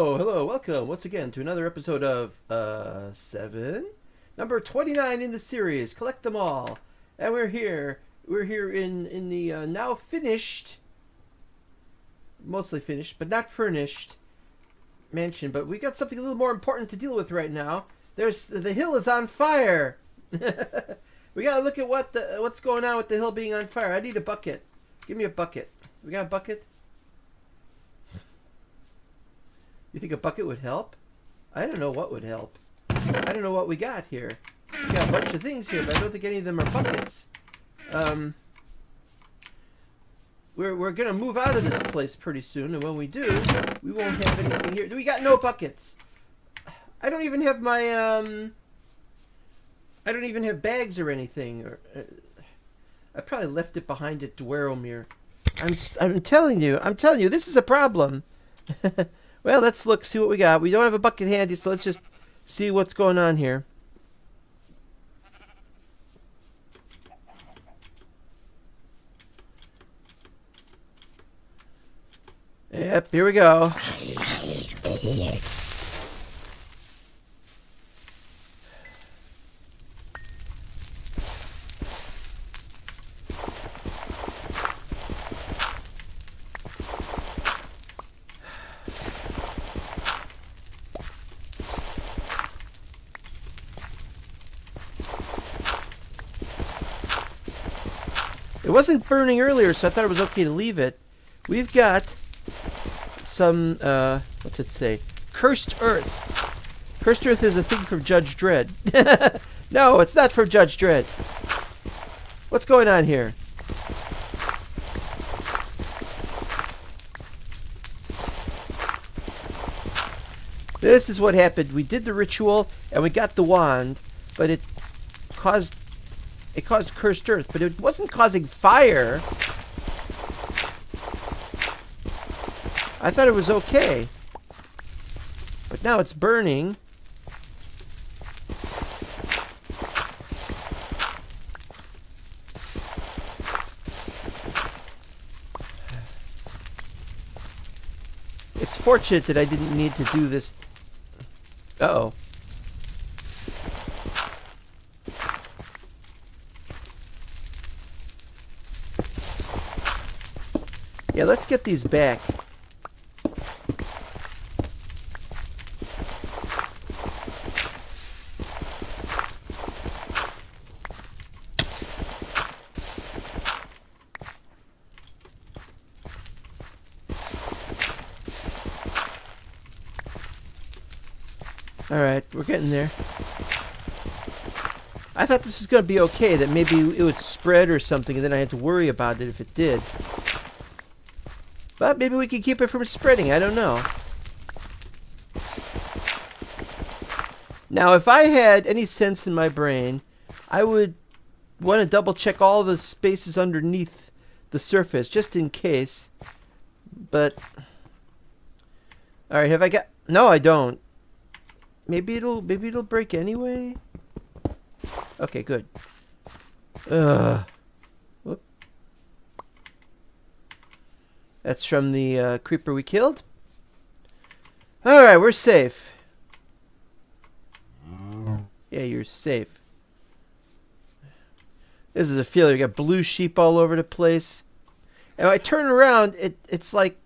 Hello, welcome once again to another episode of 7, number 29 in the series. Collect them all, and we're here in the now finished, mostly finished, but not furnished mansion. But we got something a little more important to deal with right now. The hill is on fire. We gotta look at what's going on with the hill being on fire. I need a bucket. Give me a bucket. We got a bucket? You think a bucket would help? I don't know what would help. I don't know what we got here. We got a bunch of things here, but I don't think any of them are buckets. We're gonna move out of this place pretty soon, and when we do, we won't have anything here. We got no buckets. I don't even have my I don't even have bags or anything. I probably left it behind at Dwarrowmere. I'm telling you, this is a problem. Well, let's look, see what we got. We don't have a bucket handy, so let's just see what's going on here. Yep, here we go. It wasn't burning earlier, so I thought it was okay to leave it. We've got some, what's it say? Cursed Earth. Cursed Earth is a thing from Judge Dredd. No, it's not from Judge Dredd. What's going on here? This is what happened. We did the ritual, and we got the wand, but it caused cursed earth, but it wasn't causing fire. I thought it was okay. But now it's burning. It's fortunate that I didn't need to do this. Uh-oh. Yeah, let's get these back. Alright, we're getting there. I thought this was going to be okay, that maybe it would spread or something, and then I had to worry about it if it did. But maybe we can keep it from spreading. I don't know. Now, if I had any sense in my brain, I would want to double check all the spaces underneath the surface, just in case. But, alright, have I got... No, I don't. Maybe it'll break anyway? Okay, good. Ugh. Whoop. That's from the creeper we killed. Alright, we're safe. Yeah, you're safe. This is a failure. We got blue sheep all over the place. And when I turn around, it's like...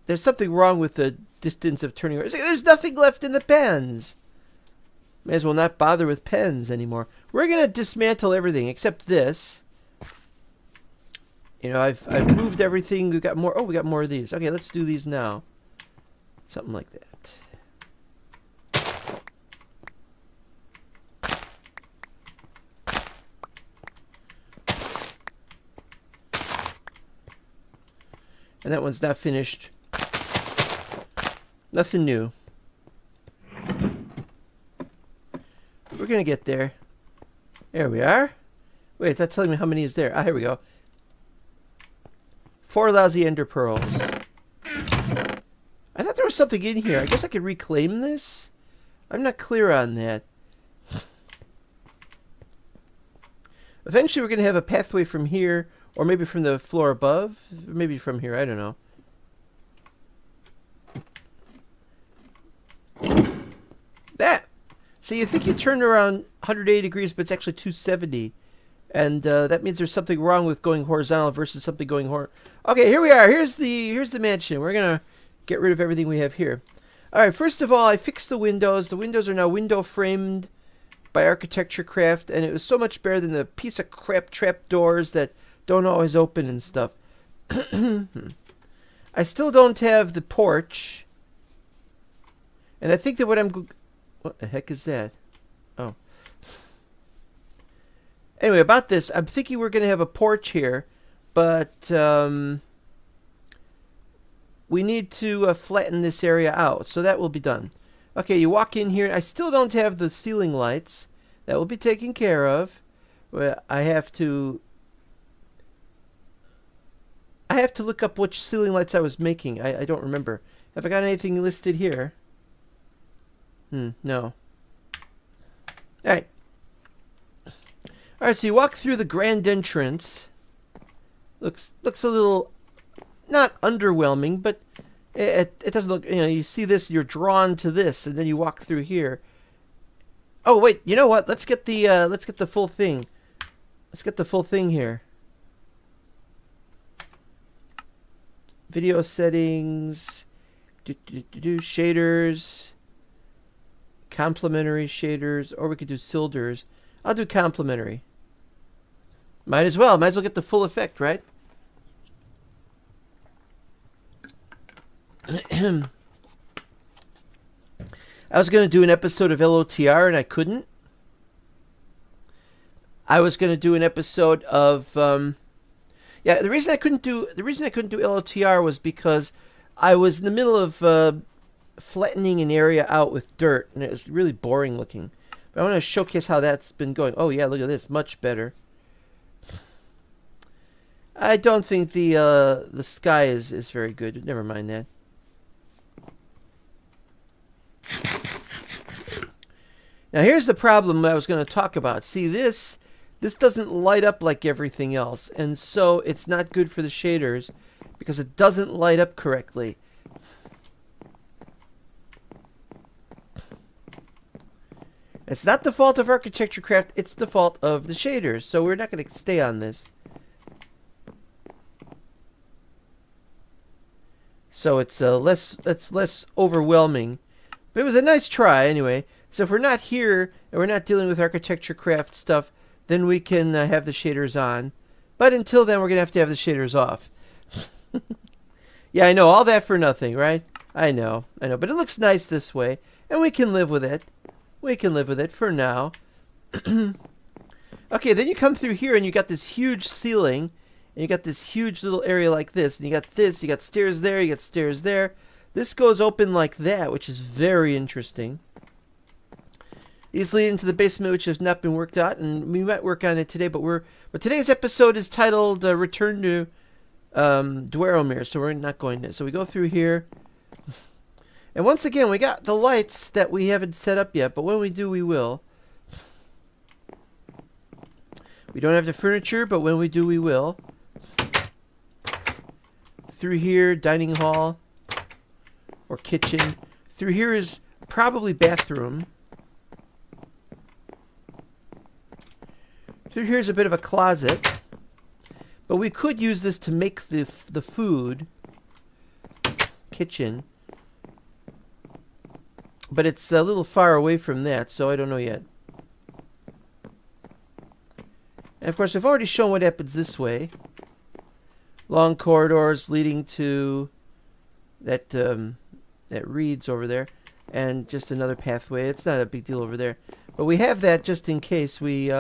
There's something wrong with the distance of turning around. There's nothing left in the pens. May as well not bother with pens anymore. We're going to dismantle everything except this. You know, I've moved everything. We got more. Oh, we got more of these. Okay, let's do these now. Something like that. And that one's not finished. Nothing new. We're gonna get there. There we are. Wait, that's telling me how many is there. Ah, here we go. 4 lousy ender pearls. I thought there was something in here. I guess I could reclaim this? I'm not clear on that. Eventually we're going to have a pathway from here, or maybe from the floor above. Maybe from here, I don't know. So you think you turn around 180 degrees, but it's actually 270. And that means there's something wrong with going horizontal versus something going Okay, here we are. Here's the mansion. We're going to get rid of everything we have here. All right, first of all, I fixed the windows. The windows are now window framed by Architecture Craft, and it was so much better than the piece of crap trap doors that don't always open and stuff. I still don't have the porch. And I think that what the heck is that? Oh. Anyway, about this, I'm thinking we're going to have a porch here, but we need to flatten this area out, so that will be done. Okay, you walk in here. I still don't have the ceiling lights. That will be taken care of. Well, I have to look up which ceiling lights I was making. I don't remember. Have I got anything listed here? No. Alright. Alright, so you walk through the grand entrance. Looks a little, not underwhelming, but it doesn't look, you see this, you're drawn to this, and then you walk through here. Oh, wait, you know what? Let's get the full thing. Let's get the full thing here. Video settings, shaders, complementary shaders, or we could do cilders. I'll do complementary. Might as well get the full effect, right? I was going to do an episode of LOTR and I couldn't. I was going to do an episode of yeah, the reason I couldn't do LOTR was because I was in the middle of flattening an area out with dirt, and it was really boring looking. But I want to showcase how that's been going. Oh yeah, look at this, much better. I don't think the sky is very good. Never mind that. Now here's the problem I was going to talk about. See, this doesn't light up like everything else, and so it's not good for the shaders because it doesn't light up correctly. It's not the fault of Architecture Craft, it's the fault of the shaders, so we're not going to stay on this. So it's less overwhelming. But it was a nice try anyway. So if we're not here and we're not dealing with Architecture Craft stuff, then we can have the shaders on. But until then, we're going to have the shaders off. Yeah, I know, all that for nothing, right? I know. But it looks nice this way, and we can live with it. We can live with it for now. Okay, then you come through here, and you got this huge ceiling, and you got this huge little area like this, and you got this, you got stairs there, you got stairs there. This goes open like that, which is very interesting. These lead into the basement, which has not been worked out, and we might work on it today. But today's episode is titled "Return to Dwarrowmere," so we're not going to. So we go through here, and once again, we got the lights that we haven't set up yet. But when we do, we will. We don't have the furniture, but when we do, we will. Through here, dining hall or kitchen. Through here is probably bathroom. Through here is a bit of a closet, but we could use this to make the food kitchen, but it's a little far away from that, so I don't know yet. And of course, I've already shown what happens this way. Long corridors leading to that reeds over there, and just another pathway. It's not a big deal over there, but we have that just in case we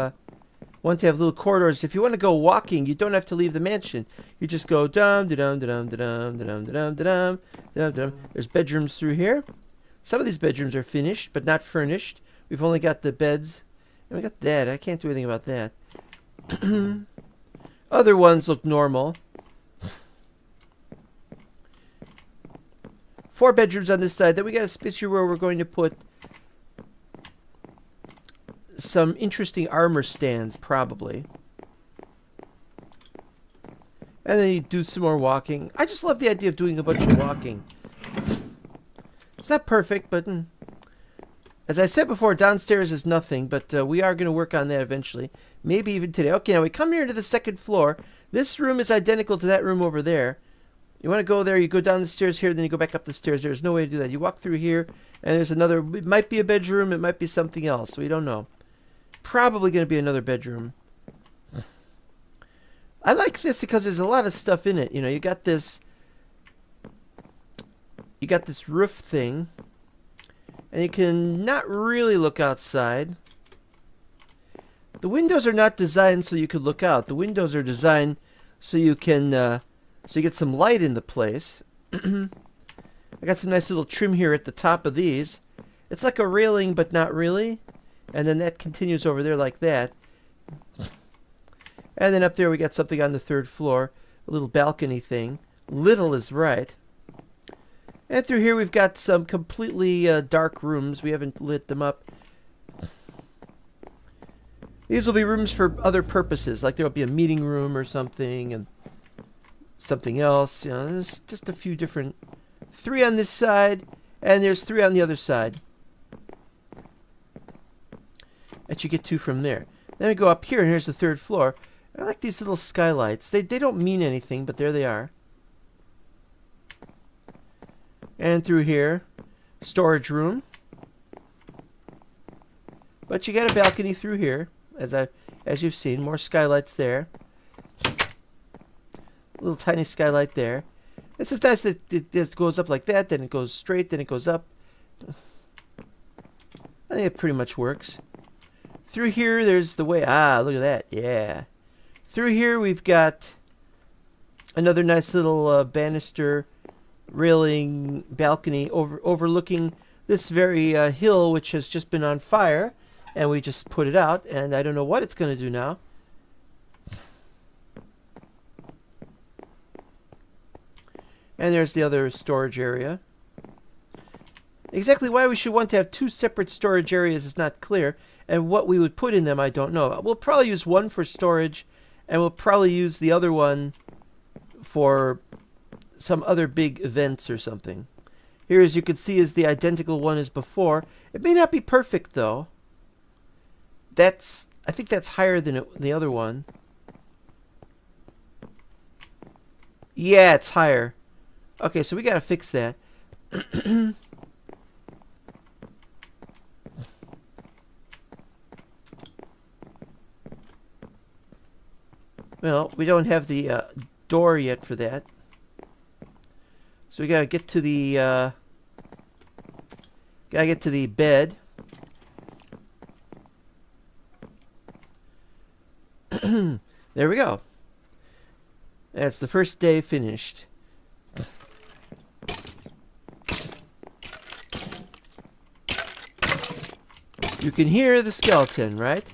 want to have little corridors. If you want to go walking, you don't have to leave the mansion. You just go dum dum dum dum dum dum dum dum dum dum. There's bedrooms through here. Some of these bedrooms are finished, but not furnished. We've only got the beds, and we got that. I can't do anything about that. Other ones look normal. 4 bedrooms on this side. Then we got a space here where we're going to put some interesting armor stands, probably. And then you do some more walking. I just love the idea of doing a bunch of walking. It's not perfect, but As I said before, downstairs is nothing, but we are going to work on that eventually. Maybe even today. Okay, now we come here to the second floor. This room is identical to that room over there. You want to go there, you go down the stairs here, then you go back up the stairs. There's no way to do that. You walk through here, and there's another... It might be a bedroom, it might be something else. We don't know. Probably going to be another bedroom. I like this because there's a lot of stuff in it. You know, you got this roof thing. And you can not really look outside. The windows are not designed so you could look out. The windows are designed so you can, so you get some light in the place. I got some nice little trim here at the top of these. It's like a railing, but not really. And then that continues over there like that. And then up there we got something on the third floor. A little balcony thing. Little is right. And through here we've got some completely dark rooms. We haven't lit them up. These will be rooms for other purposes. Like there will be a meeting room or something. And something else. You know, there's just a few different... 3 on this side. And there's 3 on the other side. That you get 2 from there. Then we go up here and here's the third floor. I like these little skylights. They don't mean anything, but there they are. And through here, storage room. But you got a balcony through here, as you've seen. More skylights there. A little tiny skylight there. It's just nice that it just goes up like that, then it goes straight, then it goes up. I think it pretty much works. Through here, there's the way. Ah, look at that. Yeah. Through here, we've got another nice little banister railing balcony overlooking this very hill, which has just been on fire. And we just put it out, and I don't know what it's going to do now. And there's the other storage area. Exactly why we should want to have 2 separate storage areas is not clear. And what we would put in them, I don't know. We'll probably use one for storage, and we'll probably use the other one for some other big events or something. Here, as you can see, is the identical one as before. It may not be perfect, though. I think that's higher than the other one. Yeah, it's higher. Okay, so we got to fix that. Well, we don't have the door yet for that. So we got to get to the bed. There we go. That's the first day finished. You can hear the skeleton, right?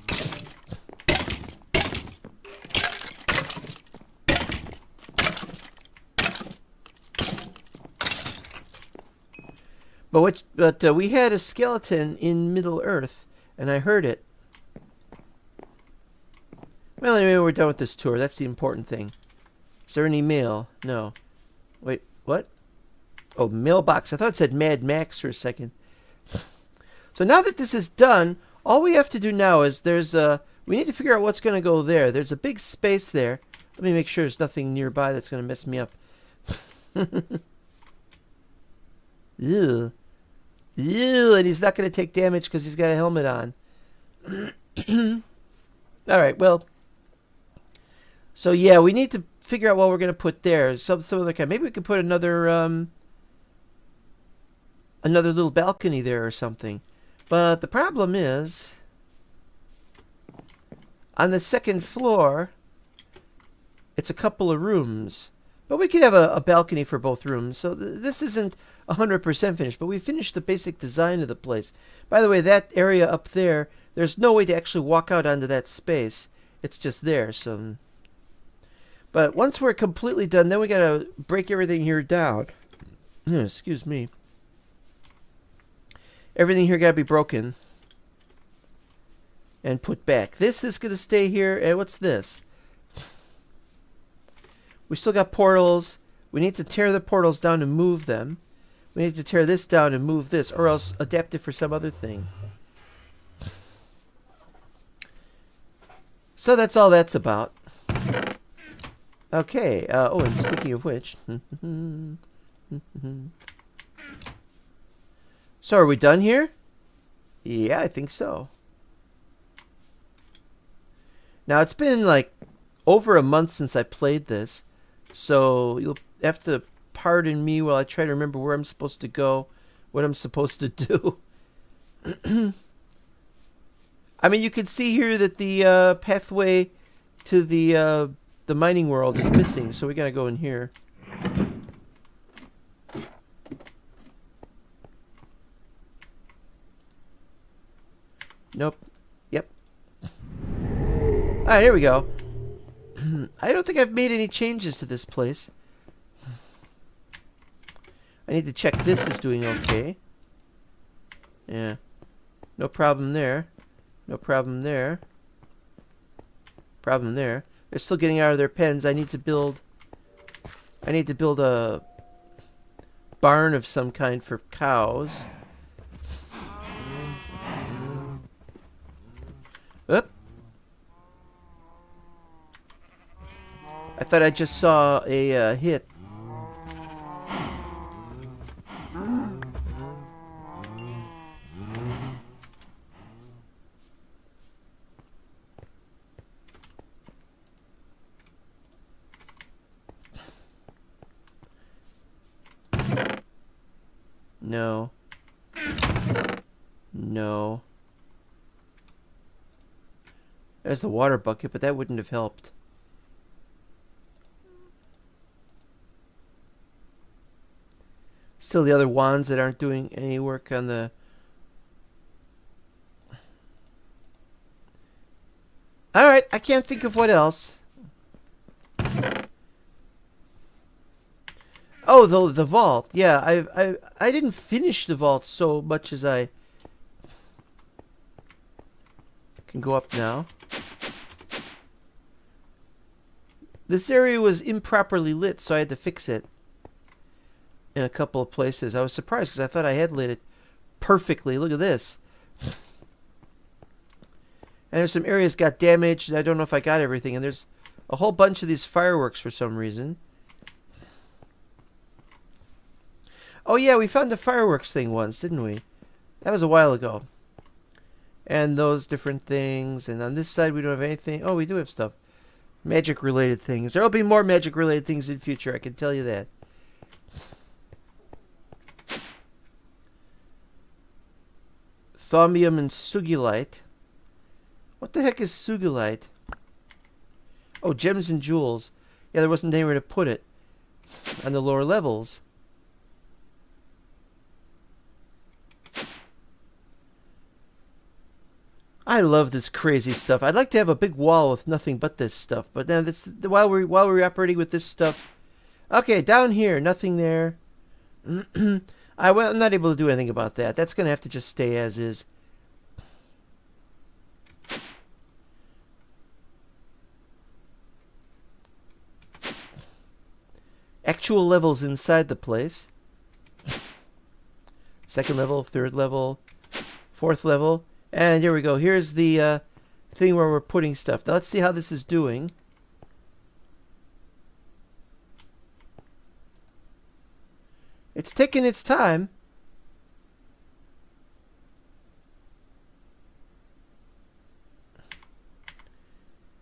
But we had a skeleton in Middle Earth, and I heard it. Well, anyway, we're done with this tour. That's the important thing. Is there any mail? No. Wait, what? Oh, mailbox. I thought it said Mad Max for a second. So now that this is done, all we have to do now is we need to figure out what's going to go there. There's a big space there. Let me make sure there's nothing nearby that's going to mess me up. Ew. Ew, and he's not going to take damage because he's got a helmet on. Alright, well. So yeah, we need to figure out what we're going to put there. Some other kind. Maybe we could put another little balcony there or something. But the problem is, on the second floor, it's a couple of rooms. But we could have a balcony for both rooms. So this isn't 100% finished, but we finished the basic design of the place. By the way, that area up there, there's no way to actually walk out onto that space. It's just there. So, but once we're completely done, then we got to break everything here down. Excuse me. Everything here got to be broken and put back. This is going to stay here. And what's this? We still got portals. We need to tear the portals down and move them. We need to tear this down and move this, or else adapt it for some other thing. So that's all that's about. Okay, oh, and speaking of which... So are we done here? Yeah, I think so. Now, it's been like over a month since I played this, so you'll have to pardon me while I try to remember where I'm supposed to go, what I'm supposed to do. I mean, you can see here that the pathway to the mining world is missing, so we gotta go in here. Nope. Yep. Alright, here we go. I don't think I've made any changes to this place. I need to check this is doing okay. Yeah. No problem there. No problem there. Problem there. They're still getting out of their pens. I need to build a barn of some kind for cows. Oop. I thought I just saw a hit. No. No. There's the water bucket, but that wouldn't have helped. Still the other wands that aren't doing any work on the... Alright, I can't think of what else. Oh, the vault. Yeah, I didn't finish the vault so much as I can go up now. This area was improperly lit, so I had to fix it in a couple of places. I was surprised because I thought I had lit it perfectly. Look at this. And there's some areas got damaged. I don't know if I got everything. And there's a whole bunch of these fireworks for some reason. Oh yeah, we found a fireworks thing once, didn't we? That was a while ago. And those different things. And on this side we don't have anything. Oh, we do have stuff. Magic related things. There will be more magic related things in future, I can tell you that. Thaumium and sugilite. What the heck is sugilite? Oh, gems and jewels. Yeah, there wasn't anywhere to put it on the lower levels. I love this crazy stuff. I'd like to have a big wall with nothing but this stuff, but then that's while we're operating with this stuff. Okay, down here, nothing there. I'm not able to do anything about that. That's gonna have to just stay as is. Actual levels inside the place. Second level, third level, fourth level. And here we go. Here's the thing where we're putting stuff. Now let's see how this is doing. It's taking its time.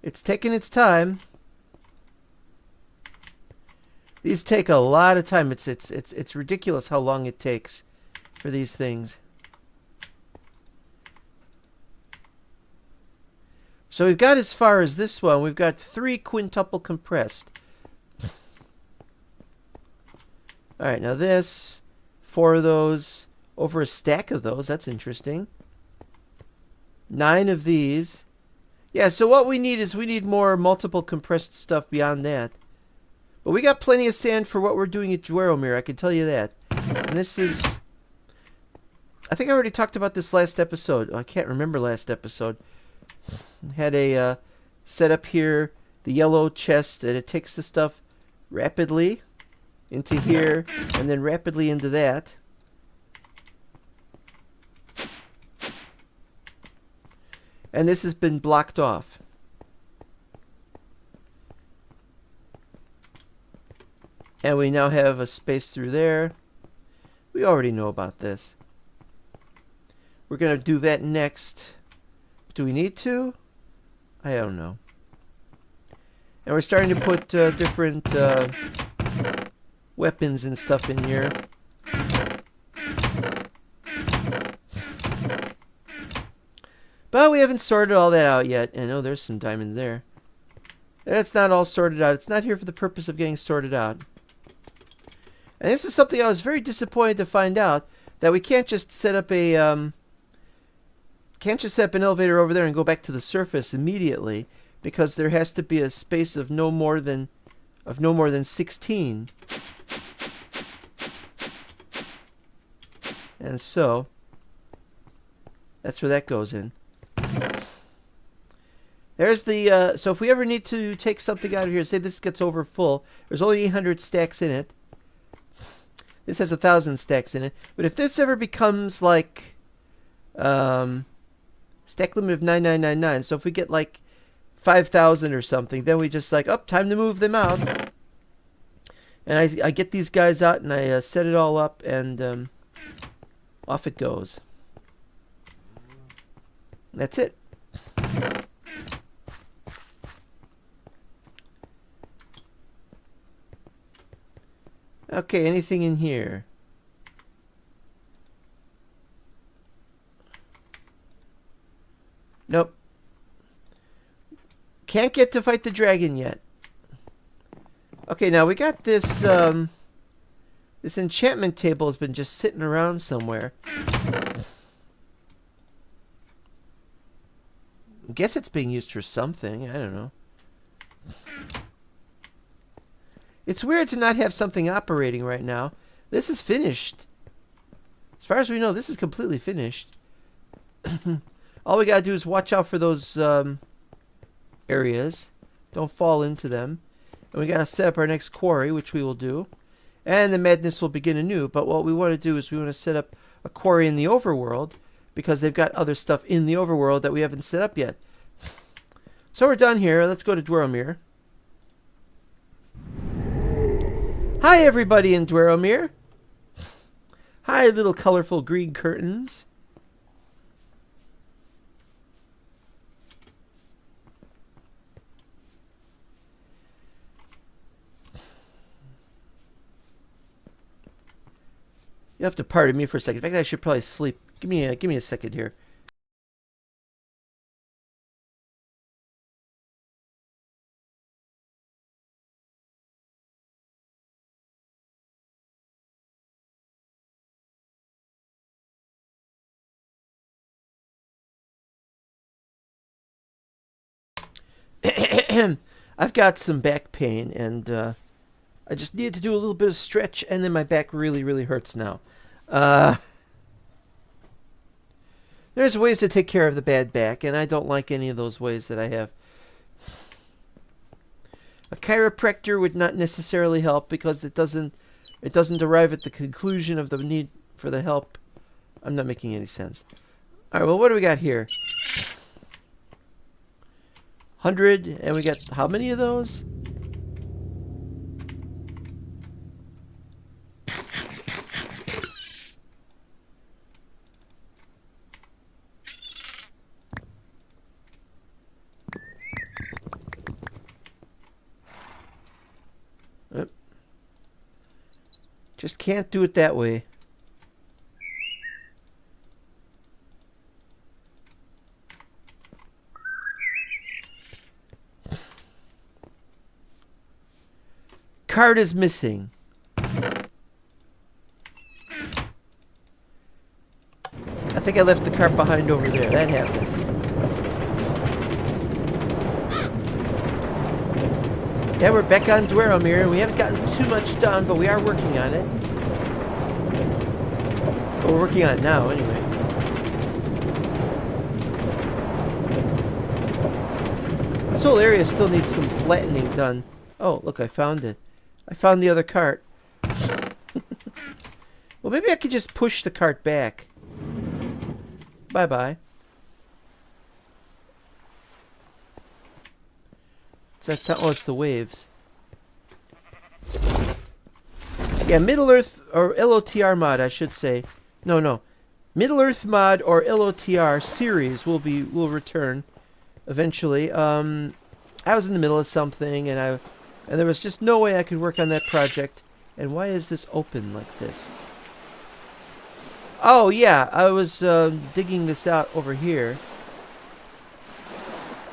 It's taking its time. These take a lot of time. It's ridiculous how long it takes for these things. So we've got as far as this one. We've got 3 quintuple compressed. Alright, now this, 4 of those, over a stack of those. That's interesting. 9 of these. Yeah, so what we need is we need more multiple compressed stuff beyond that. But we got plenty of sand for what we're doing at Dwarrowmere, I can tell you that. And this is... I think I already talked about this last episode. I can't remember last episode. Had a setup here, the yellow chest, and it takes the stuff rapidly into here, and then rapidly into that. And this has been blocked off. And we now have a space through there. We already know about this. We're going to do that next. Do we need to? I don't know. And we're starting to put different weapons and stuff in here. But we haven't sorted all that out yet. And oh, there's some diamond there. That's not all sorted out. It's not here for the purpose of getting sorted out. And this is something I was very disappointed to find out, that we can't just set up a an elevator over there and go back to the surface immediately, because there has to be a space of no more than 16. And so that's where that goes in. There's the so if we ever need to take something out of here, say this gets over full, there's only 800 stacks in it. This has 1,000 stacks in it. But if this ever becomes like stack limit of 9999, so if we get like 5,000 or something, then we just like, oh, time to move them out. And I get these guys out and I set it all up, and off it goes. That's it. Okay, anything in here? Nope. Can't get to fight the dragon yet. Okay, now we got this, this enchantment table has been just sitting around somewhere. I guess it's being used for something. I don't know. It's weird to not have something operating right now. This is finished. As far as we know, this is completely finished. All we gotta do is watch out for those areas. Don't fall into them. And we gotta set up our next quarry, which we will do. And the madness will begin anew. But what we want to do is we want to set up a quarry in the overworld, because they've got other stuff in the overworld that we haven't set up yet. So we're done here. Let's go to Dwarrowmere. Hi, everybody in Dwarrowmere. Hi, little colorful green curtains. You have to pardon me for a second. In fact, I should probably sleep. Give me a second here. I've got some back pain, and I just needed to do a little bit of stretch, and then my back really, really hurts now. There's ways to take care of the bad back, and I don't like any of those ways that I have. A chiropractor would not necessarily help, because it doesn't arrive at the conclusion of the need for the help. I'm not making any sense. All right, well, what do we got here? 100, and we got how many of those? Just can't do it that way. Card is missing. I think I left the cart behind over there. That happens. Yeah, we're back on Dwarrowmere, and we haven't gotten too much done, but we are working on it. Well, we're working on it now, anyway. This whole area still needs some flattening done. Oh, look, I found it. I found the other cart. Well, maybe I could just push the cart back. Bye-bye. That's not, oh, it's the waves. Yeah, Middle Earth, or LOTR mod, I should say. No. Middle Earth mod or LOTR series will return eventually. I was in the middle of something, and there was just no way I could work on that project. And why is this open like this? Oh, yeah, I was digging this out over here.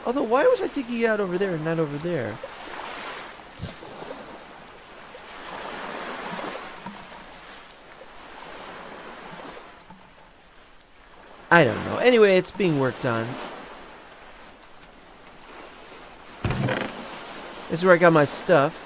Although, why was I digging it out over there and not over there? I don't know. Anyway, it's being worked on. This is where I got my stuff.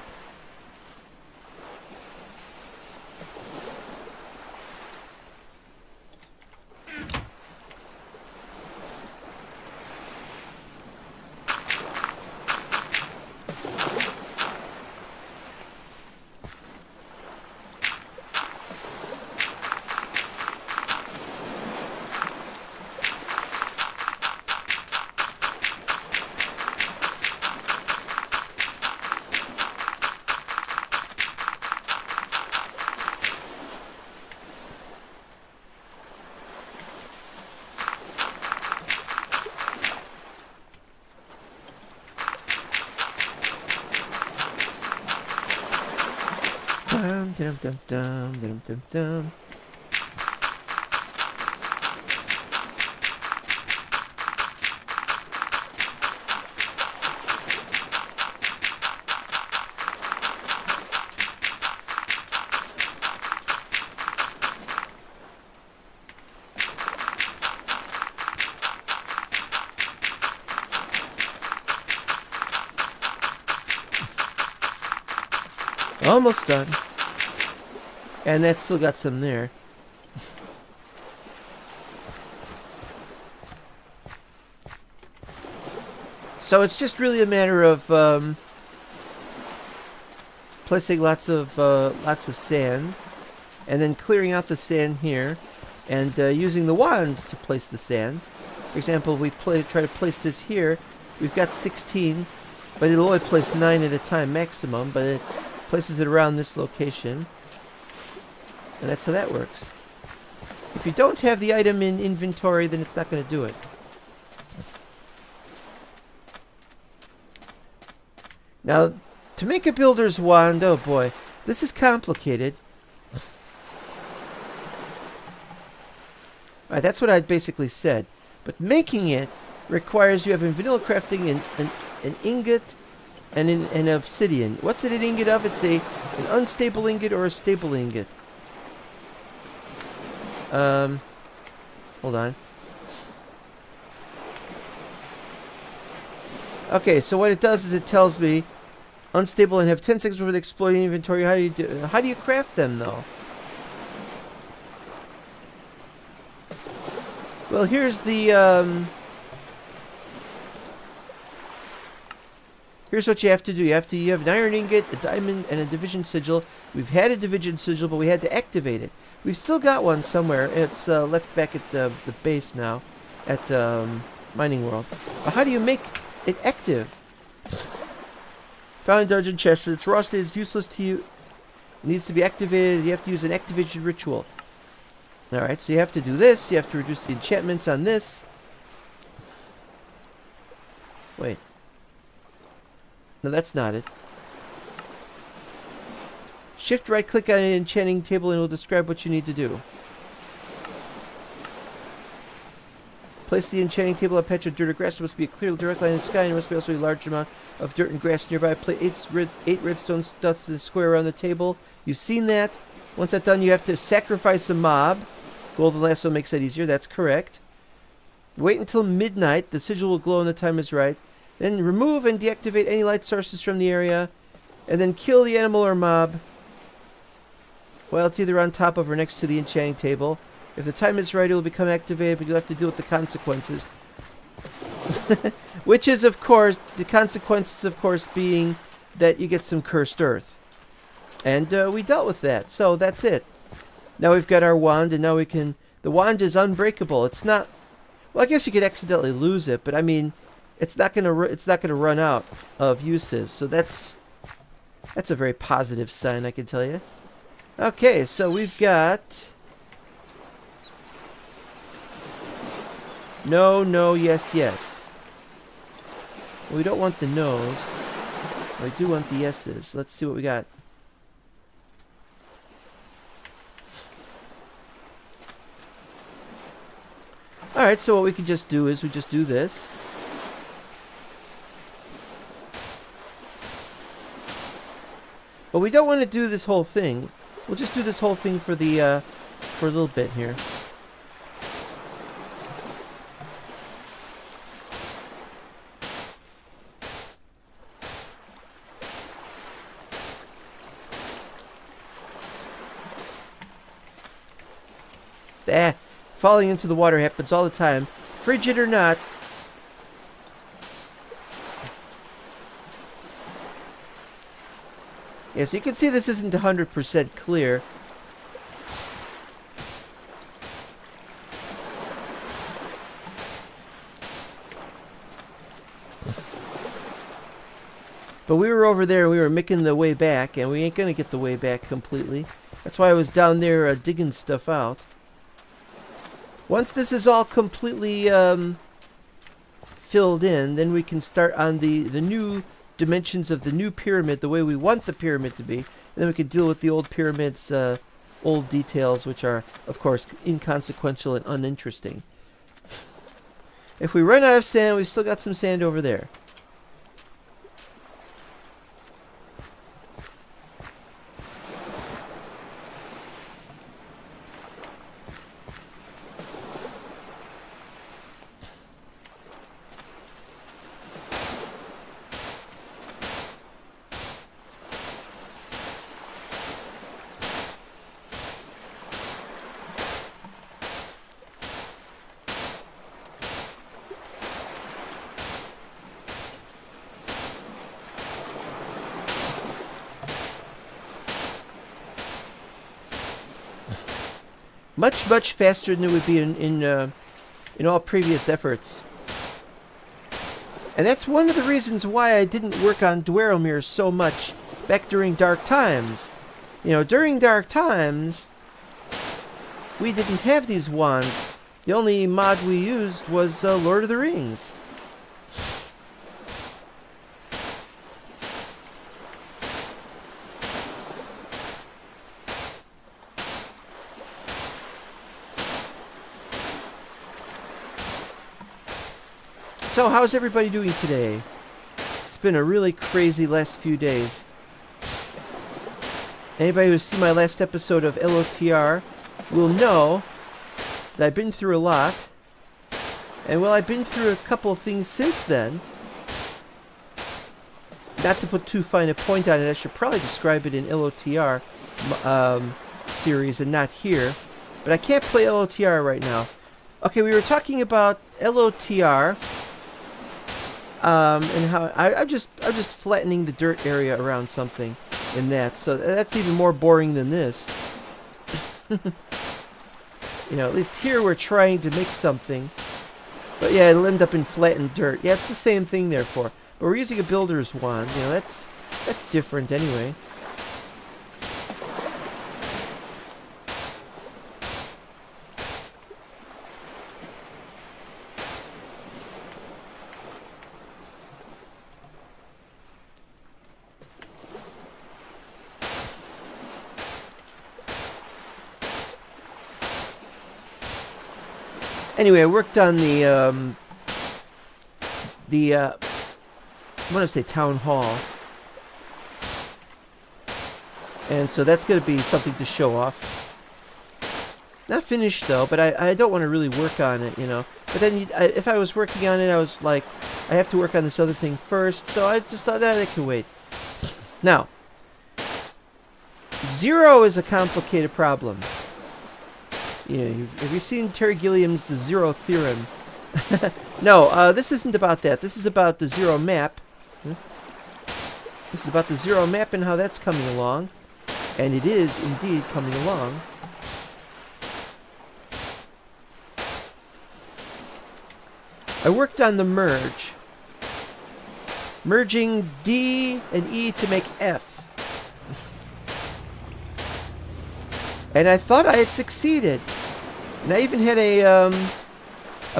Dum dum dum dum dum dum. Almost done. And that's still got some there. So it's just really a matter of placing lots of sand, and then clearing out the sand here, and using the wand to place the sand. For example, if we try to place this here, we've got 16, but it'll only place 9 at a time maximum, but it places it around this location. And that's how that works. If you don't have the item in inventory, then it's not going to do it. Now, to make a builder's wand, oh boy, this is complicated. Alright, that's what I basically said. But making it requires you have in vanilla crafting an ingot and an obsidian. What's it an ingot of? It's an unstable ingot or a stable ingot. Hold on. Okay, so what it does is it tells me unstable and have 10 seconds before the exploding inventory. How do you craft them though? Well, here's the here's what you have to do. You have an iron ingot, a diamond, and a division sigil. We've had a division sigil, but we had to activate it. We've still got one somewhere. It's left back at the base now, at Mining World. But how do you make it active? Found in dungeon chest. It's rusted. It's useless to you. It needs to be activated. You have to use an activation ritual. Alright, so you have to do this. You have to reduce the enchantments on this. Wait. No, that's not it. Shift right click on an enchanting table and it will describe what you need to do. Place the enchanting table on a patch of dirt or grass. There must be a clear direct line in the sky, and there must be also a large amount of dirt and grass nearby. Place 8 redstone studs in a square around the table. You've seen that. Once that's done, you have to sacrifice a mob. Golden lasso makes that easier. That's correct. Wait until midnight. The sigil will glow and the time is right. Then remove and deactivate any light sources from the area. And then kill the animal or mob. Well, it's either on top of or next to the enchanting table. If the time is right, it will become activated, but you'll have to deal with the consequences. Which is, of course, the consequences, of course, being that you get some cursed earth. And we dealt with that, so that's it. Now we've got our wand, and now we can... The wand is unbreakable. It's not... Well, I guess you could accidentally lose it, but I mean, it's not gonna run out of uses. So that's a very positive sign, I can tell you. Okay, so we've got no, no, yes, yes. We don't want the no's. We do want the yeses. Let's see what we got. Alright, so what we can just do is we just do this. But we don't want to do this whole thing. We'll just do this whole thing for the for a little bit here. Falling into the water happens all the time, frigid or not. Yeah, so you can see this isn't 100% clear. But we were over there and we were making the way back, and we ain't gonna get the way back completely. That's why I was down there digging stuff out. Once this is all completely filled in, then we can start on the new dimensions of the new pyramid, the way we want the pyramid to be. And then we can deal with the old pyramid's old details, which are, of course, inconsequential and uninteresting. If we run out of sand, we've still got some sand over there. Much, much faster than it would be in all previous efforts. And that's one of the reasons why I didn't work on Dwarrowmere so much back during Dark Times. You know, during Dark Times, we didn't have these wands. The only mod we used was Lord of the Rings. So, how's everybody doing today? It's been a really crazy last few days. Anybody who's seen my last episode of LOTR will know that I've been through a lot. And well, I've been through a couple of things since then. Not to put too fine a point on it, I should probably describe it in LOTR series and not here. But I can't play LOTR right now. Okay, we were talking about LOTR. And how I'm just flattening the dirt area around something in that, so that's even more boring than this. You know, at least here we're trying to make something, but yeah, it'll end up in flattened dirt. Yeah, it's the same thing therefore, but we're using a builder's wand. You know, that's different anyway. Anyway, I worked on the I want to say town hall, and so that's going to be something to show off. Not finished though, but I don't want to really work on it, you know. But then if I was working on it, I was like, I have to work on this other thing first, so I just thought that I could wait. Now, zero is a complicated problem. You know, have you seen Terry Gilliam's The Zero Theorem? No, this isn't about that. This is about the zero map. This is about the zero map and how that's coming along. And it is indeed coming along. I worked on the merge. merging D and E to make F. And I thought I had succeeded. And I even had a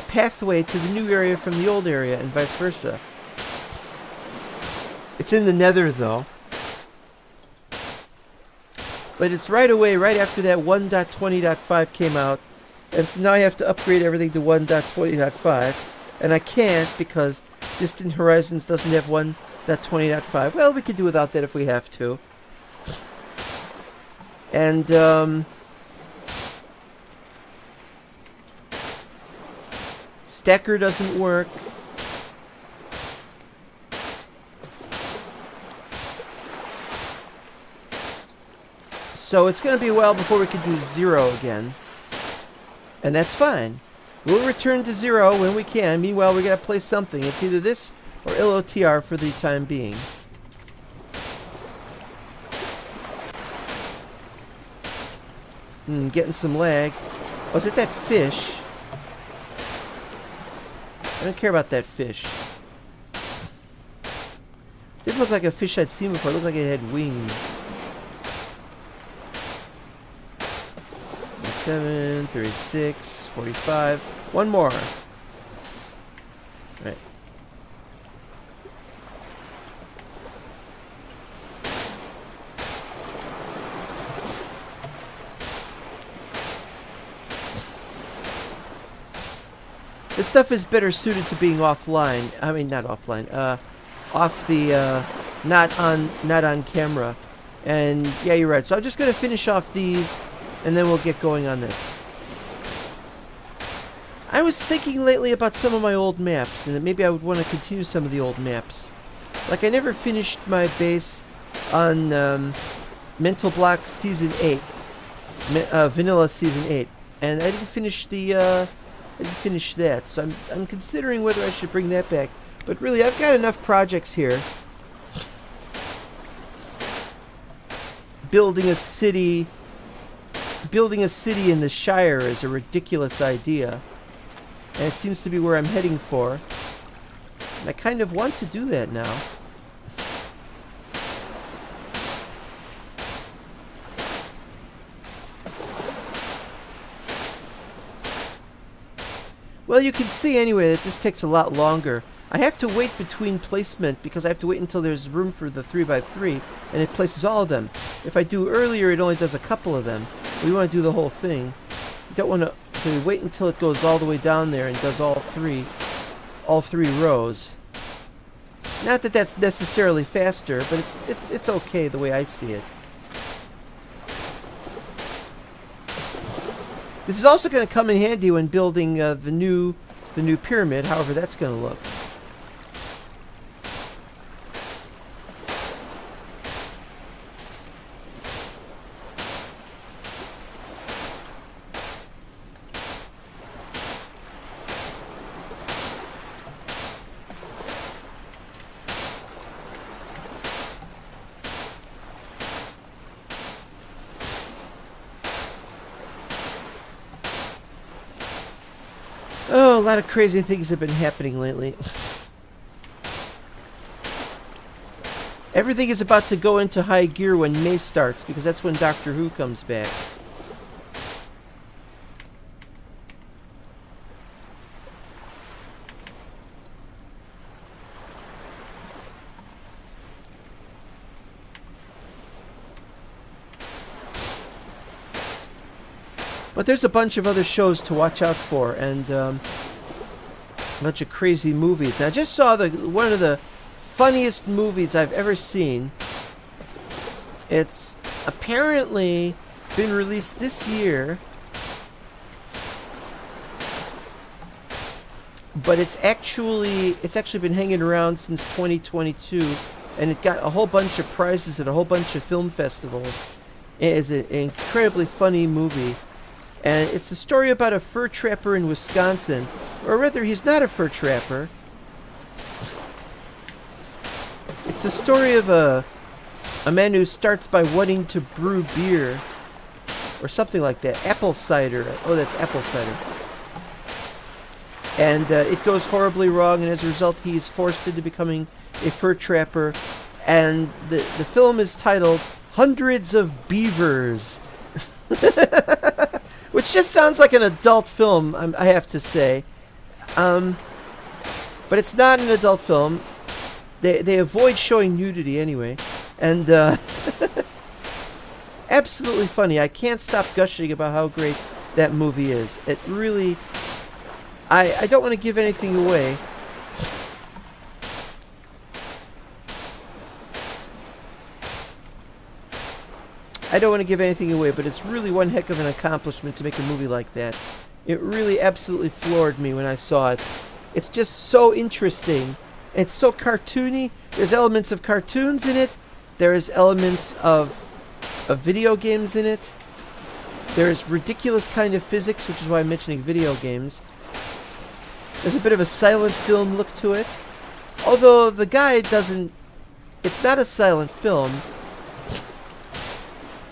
pathway to the new area from the old area and vice versa. It's in the nether though. But it's right away, right after that 1.20.5 came out. And so now I have to upgrade everything to 1.20.5. And I can't because Distant Horizons doesn't have 1.20.5. Well, we could do without that if we have to. And, Stacker doesn't work. So it's going to be a while before we can do 0 again. And that's fine. We'll return to 0 when we can. Meanwhile, we got to play something. It's either this or LOTR for the time being. Getting some lag. Oh, is it that fish? I don't care about that fish. It didn't look like a fish I'd seen before. It looked like it had wings. 37, 36, 45. One more. Right. This stuff is better suited to being offline. I mean, not offline. Off the not on camera. And yeah, you're right. So I'm just gonna finish off these, and then we'll get going on this. I was thinking lately about some of my old maps, and that maybe I would want to continue some of the old maps. Like I never finished my base on Mental Block Season 8, Vanilla Season 8, and I didn't finish the. I didn't finish that, so I'm considering whether I should bring that back. But really, I've got enough projects here. Building a city in the Shire is a ridiculous idea, and it seems to be where I'm heading for. And I kind of want to do that now. Well, you can see anyway that this takes a lot longer. I have to wait between placement because I have to wait until there's room for the 3x3, and it places all of them. If I do earlier, it only does a couple of them. We want to do the whole thing. You don't want to wait until it goes all the way down there and does all three rows. Not that that's necessarily faster, but it's okay the way I see it. This is also going to come in handy when building the new pyramid, however that's going to look. Oh, a lot of crazy things have been happening lately. Everything is about to go into high gear when May starts, because that's when Doctor Who comes back. But there's a bunch of other shows to watch out for, and a bunch of crazy movies. And I just saw one of the funniest movies I've ever seen. It's apparently been released this year, but it's actually been hanging around since 2022, and it got a whole bunch of prizes at a whole bunch of film festivals. It is an incredibly funny movie. And it's a story about a fur trapper in Wisconsin. Or rather, he's not a fur trapper. It's the story of a man who starts by wanting to brew beer. Or something like that. Apple cider. Oh, that's apple cider. And it goes horribly wrong, and as a result, he's forced into becoming a fur trapper, and the film is titled Hundreds of Beavers. Which just sounds like an adult film, I have to say. But it's not an adult film. They avoid showing nudity anyway. And absolutely funny. I can't stop gushing about how great that movie is. It really... I don't want to give anything away. I don't want to give anything away, but it's really one heck of an accomplishment to make a movie like that. It really absolutely floored me when I saw it. It's just so interesting. It's so cartoony. There's elements of cartoons in it. There's elements of video games in it. There's ridiculous kind of physics, which is why I'm mentioning video games. There's a bit of a silent film look to it. Although the guy doesn't... It's not a silent film.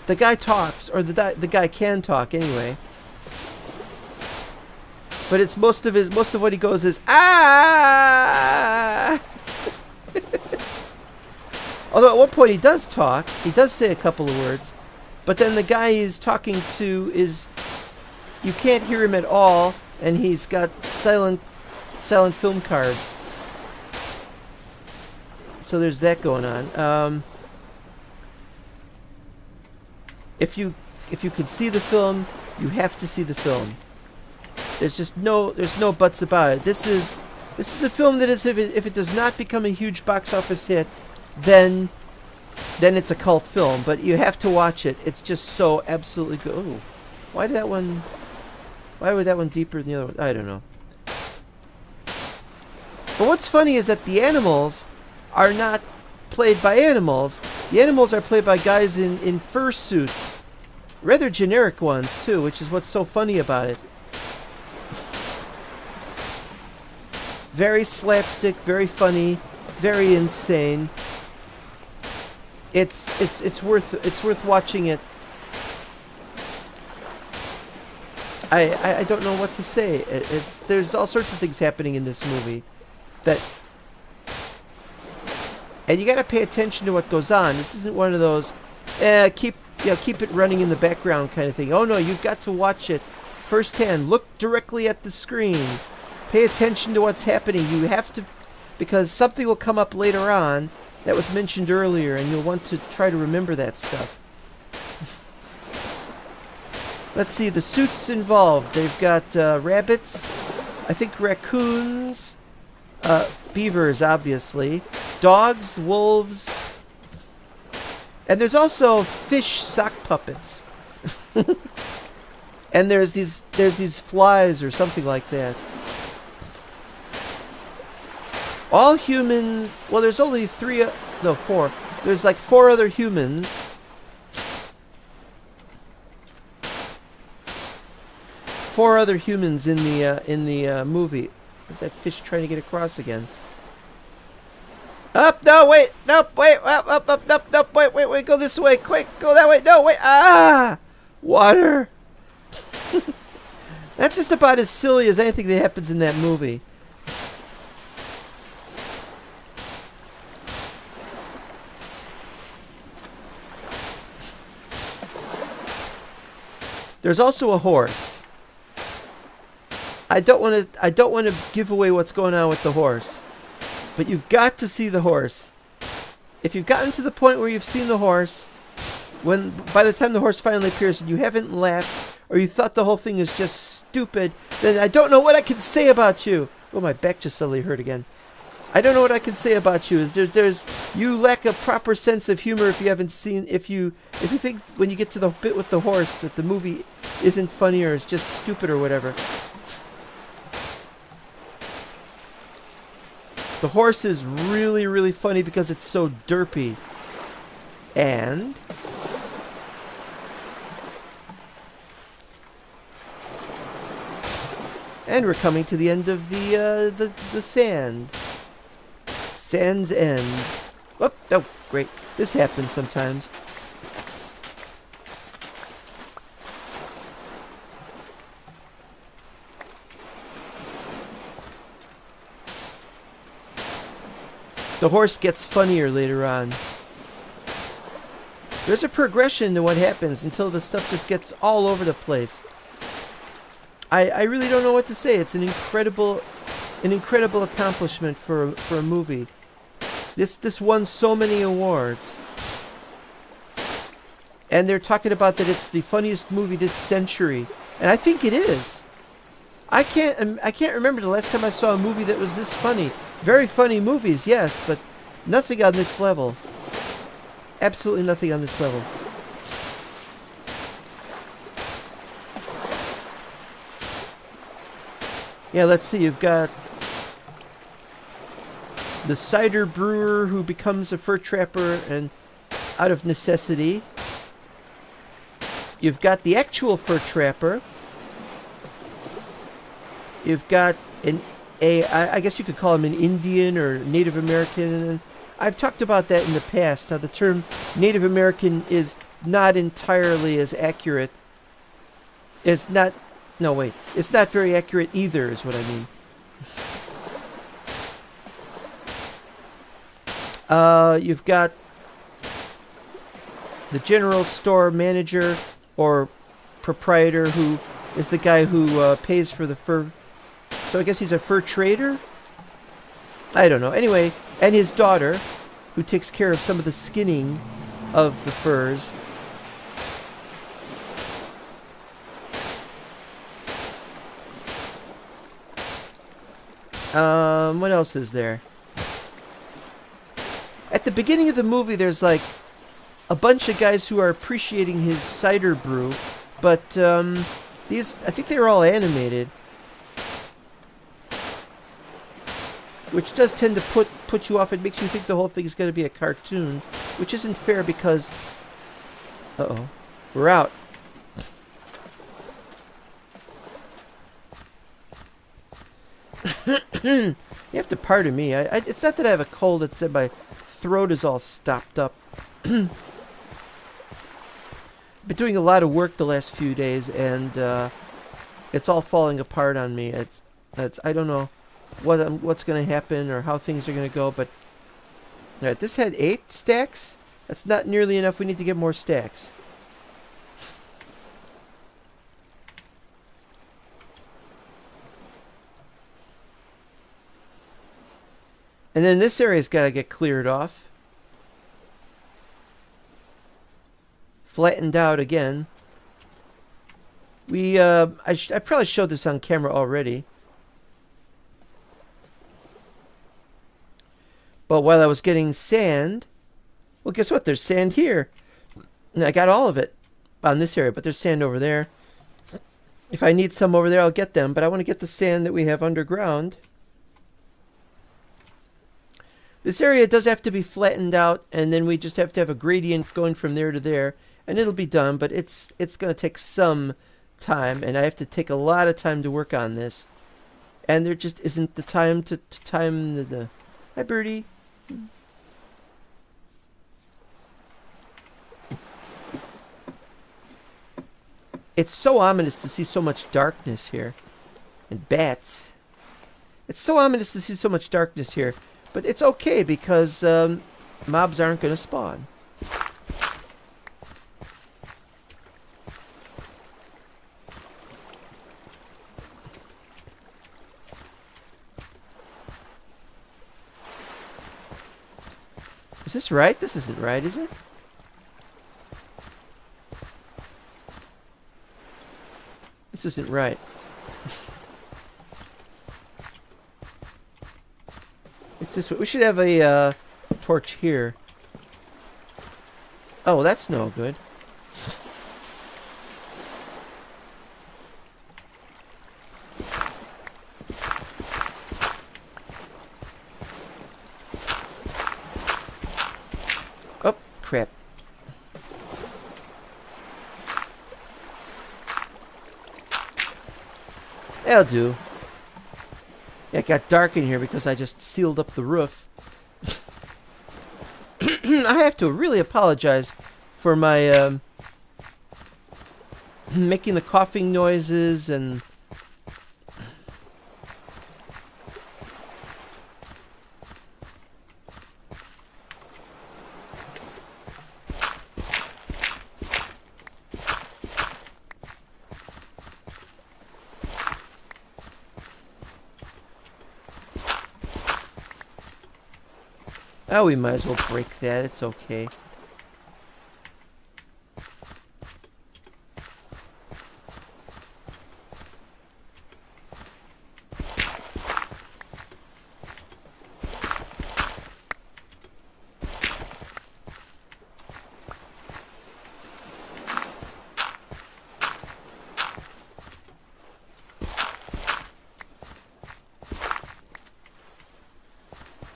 The guy talks, or the guy can talk anyway. But it's most of what he goes is ah. Although at one point he does talk, he does say a couple of words, but then the guy he's talking to is, you can't hear him at all, and he's got silent film cards. So there's that going on. If you can see the film, you have to see the film. There's no buts about it. This is a film that is, if it does not become a huge box office hit, then it's a cult film. But you have to watch it. It's just so absolutely good. Ooh, why would that one deeper than the other one? I don't know. But what's funny is that the animals are not played by animals. The animals are played by guys in fursuits. Rather generic ones, too, which is what's so funny about it. Very slapstick, very funny, very insane. It's worth watching it. I don't know what to say. There's all sorts of things happening in this movie and you got to pay attention to what goes on. This isn't one of those keep it running in the background kind of thing. Oh no, you've got to watch it firsthand. Look directly at the screen. Pay attention to what's happening. You have to, because something will come up later on that was mentioned earlier, and you'll want to try to remember that stuff. Let's see, the suits involved. They've got rabbits, I think raccoons, beavers, obviously, dogs, wolves, and there's also fish sock puppets. And there's these flies or something like that. All humans... Well, there's only four. There's like 4 other humans. 4 other humans in the movie. Is that fish trying to get across again? Up! No, wait! Nope! Wait! Up! Nope! Wait! Go this way! Quick! Go that way! No! Wait! Ah! Water! That's just about as silly as anything that happens in that movie. There's also a horse. I don't want to give away what's going on with the horse, but you've got to see the horse. If you've gotten to the point where you've seen the horse, by the time the horse finally appears and you haven't laughed or you thought the whole thing is just stupid, then I don't know what I can say about you. Oh, my back just suddenly hurt again. I don't know what I can say about you. You lack a proper sense of humor if you haven't seen, if you think when you get to the bit with the horse that the movie isn't funny or is just stupid or whatever. The horse is really, really funny because it's so derpy. And we're coming to the end of the sand. Sand's End. Oh, great. This happens sometimes. The horse gets funnier later on. There's a progression to what happens until the stuff just gets all over the place. I really don't know what to say. It's an incredible accomplishment for a movie. This won so many awards. And they're talking about that it's the funniest movie this century. And I think it is. I can't remember the last time I saw a movie that was this funny. Very funny movies, yes, but nothing on this level. Absolutely nothing on this level. Yeah, let's see. You've got the cider brewer who becomes a fur trapper and out of necessity. You've got the actual fur trapper. You've got I guess you could call him an Indian or Native American. I've talked about that in the past. Now, the term Native American is not entirely as accurate. It's not very accurate either, is what I mean. You've got the general store manager or proprietor who is the guy who pays for the fur. So I guess he's a fur trader? I don't know. Anyway, and his daughter, who takes care of some of the skinning of the furs. What else is there? At the beginning of the movie, there's like a bunch of guys who are appreciating his cider brew, but these, I think they were all animated, which does tend to put you off. It makes you think the whole thing is going to be a cartoon, which isn't fair because, we're out. You have to pardon me. It's not that I have a cold, it's that my throat is all stopped up. Been doing a lot of work the last few days, and it's all falling apart on me. I don't know what's going to happen or how things are going to go, but all right, this had 8 stacks. That's not nearly enough. We need to get more stacks. And then this area's got to get cleared off. Flattened out again. I probably showed this on camera already. But while I was getting sand, well, guess what? There's sand here. And I got all of it on this area, but there's sand over there. If I need some over there, I'll get them. But I want to get the sand that we have underground. This area does have to be flattened out, and then we just have to have a gradient going from there to there, and it'll be done, but it's going to take some time, and I have to take a lot of time to work on this. And there just isn't the time to time the... Hi, birdie. It's so ominous to see so much darkness here. And bats. It's so ominous to see so much darkness here. But it's okay because mobs aren't going to spawn. Is this right? This isn't right, is it? This isn't right. It's this way. We should have a torch here. Oh, that's no good. Oh, crap. That'll do. Yeah, it got dark in here because I just sealed up the roof. I have to really apologize for my making the coughing noises and Oh, we might as well break that. It's okay.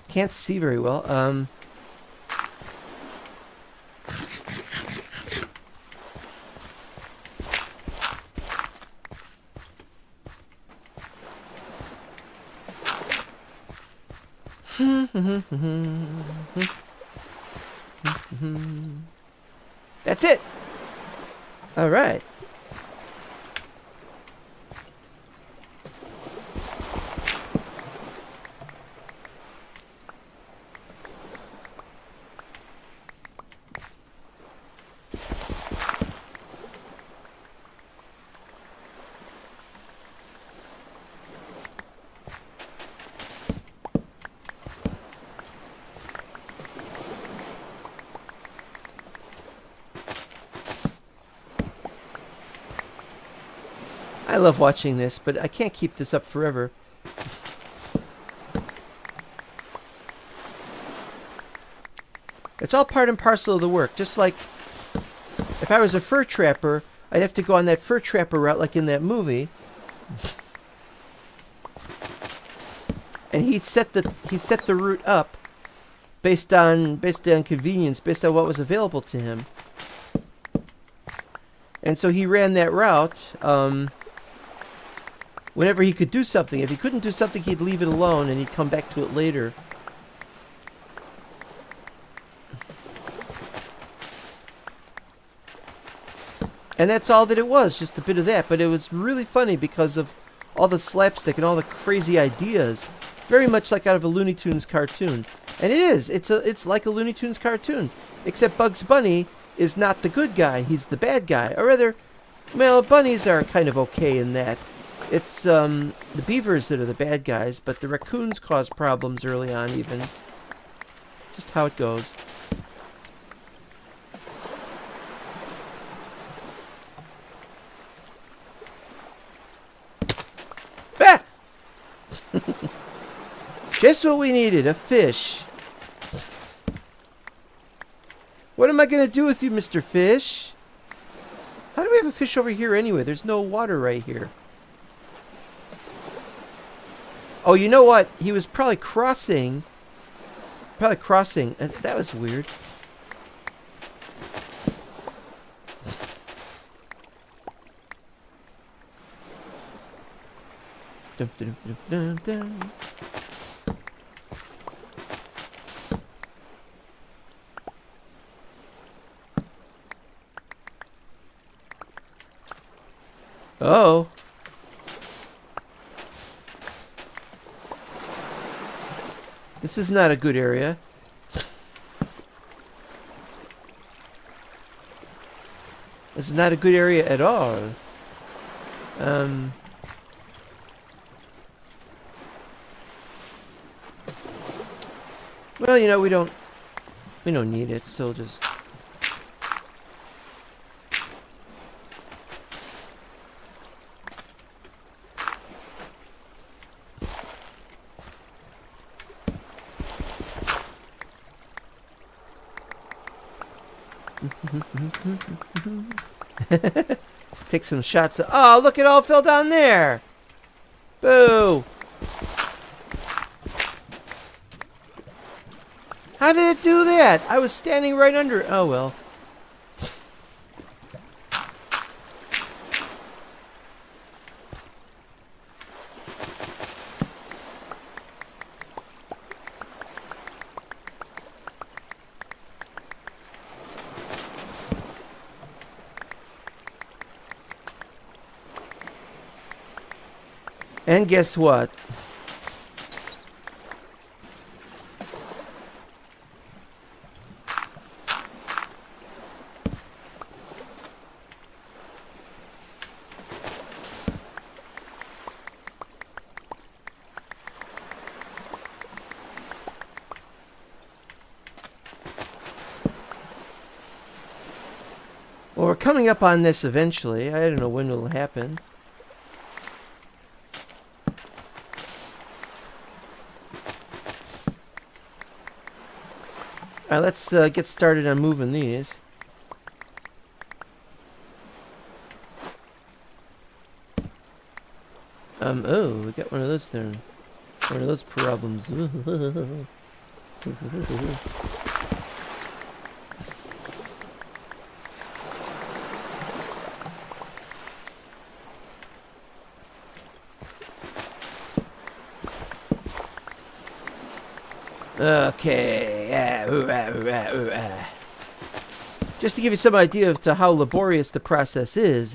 Can't see very well. That's it. All right. I love watching this, but I can't keep this up forever. It's all part and parcel of the work. Just like if I was a fur trapper, I'd have to go on that fur trapper route like in that movie. And he set the route up based on convenience, based on what was available to him. And so he ran that route whenever he could do something. If he couldn't do something, he'd leave it alone and he'd come back to it later. And that's all that it was, just a bit of that. But it was really funny because of all the slapstick and all the crazy ideas. Very much like out of a Looney Tunes cartoon. And it is. It's like a Looney Tunes cartoon. Except Bugs Bunny is not the good guy. He's the bad guy. Or rather, well, bunnies are kind of okay in that. It's the beavers that are the bad guys, but the raccoons cause problems early on even. Just how it goes. Ah! Just what we needed, a fish. What am I going to do with you, Mr. Fish? How do we have a fish over here anyway? There's no water right here. Oh, you know what? He was probably crossing. That was weird. Dum, dum, dum, dum, dum. Oh. This is not a good area. This is not a good area at all. Well, you know, we don't need it, so just take some shots of, oh, look, it all fell down there. Boo. How did it do that? I was standing right under it. Oh, well. And guess what? Well, we're coming up on this eventually. I don't know when it'll happen. Alright, let's get started on moving these. Oh, we got one of those there. One of those problems. Okay. Just to give you some idea of to how laborious the process is.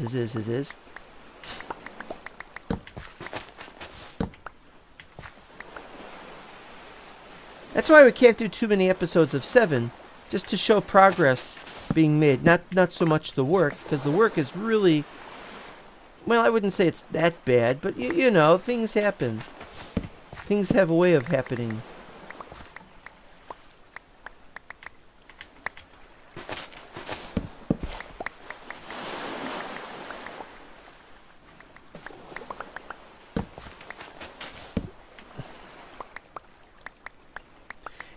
That's why we can't do too many episodes of 7, just to show progress being made. Not so much the work, because the work is really, well, I wouldn't say it's that bad, but you know, things happen. Things have a way of happening.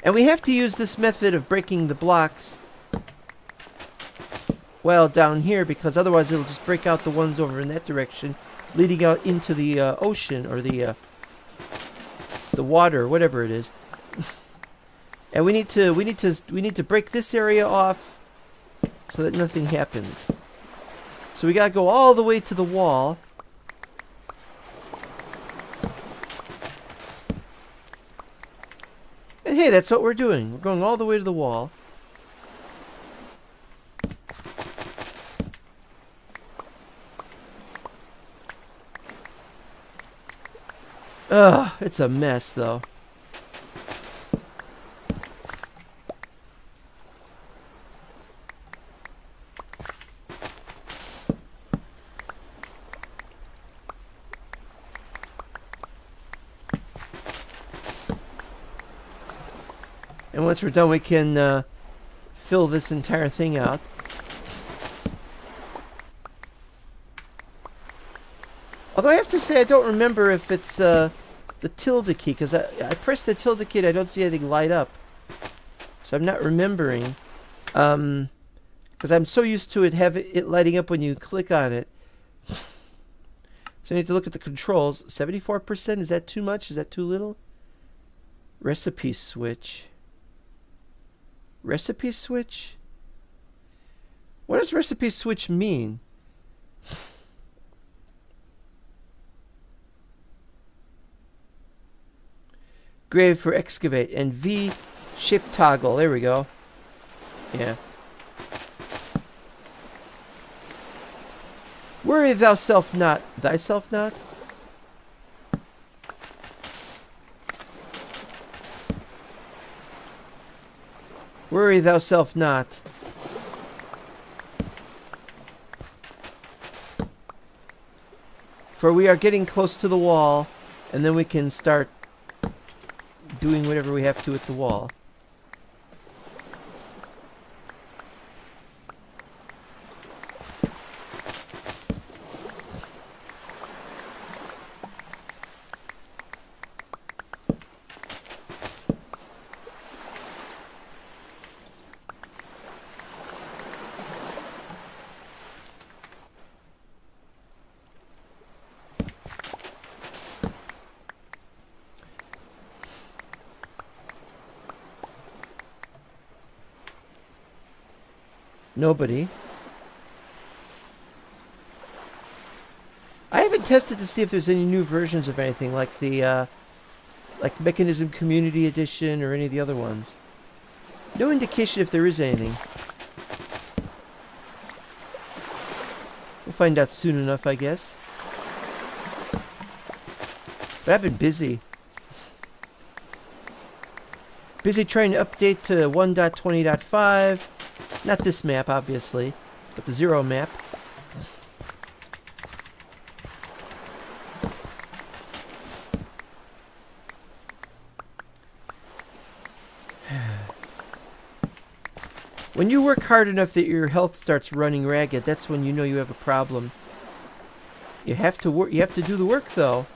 And we have to use this method of breaking the blocks, well, down here, because otherwise it'll just break out the ones over in that direction, leading out into the ocean, or the water, whatever it is. And we need to break this area off so that nothing happens. So we gotta go all the way to the wall. And hey, that's what we're doing. We're going all the way to the wall. Ugh, it's a mess, though. And once we're done, we can fill this entire thing out. Although I have to say, I don't remember if it's the tilde key, because I pressed the tilde key and I don't see anything light up. So I'm not remembering. Because I'm so used to it lighting up when you click on it. So I need to look at the controls. 74%? Is that too much? Is that too little? Recipe switch. Recipe switch? What does recipe switch mean? Grave for excavate and V shape toggle. There we go. Yeah. Worry thyself not. Thyself not? Worry thyself not. For we are getting close to the wall, and then we can start doing whatever we have to at the wall. Nobody. I haven't tested to see if there's any new versions of anything like the like Mechanism Community Edition or any of the other ones. No indication if there is anything. We'll find out soon enough, I guess. But I've been busy. Busy trying to update to 1.20.5. Not this map, obviously, but the Zero map. When you work hard enough that your health starts running ragged, that's when you know you have a problem. You have to work. You have to do the work, though.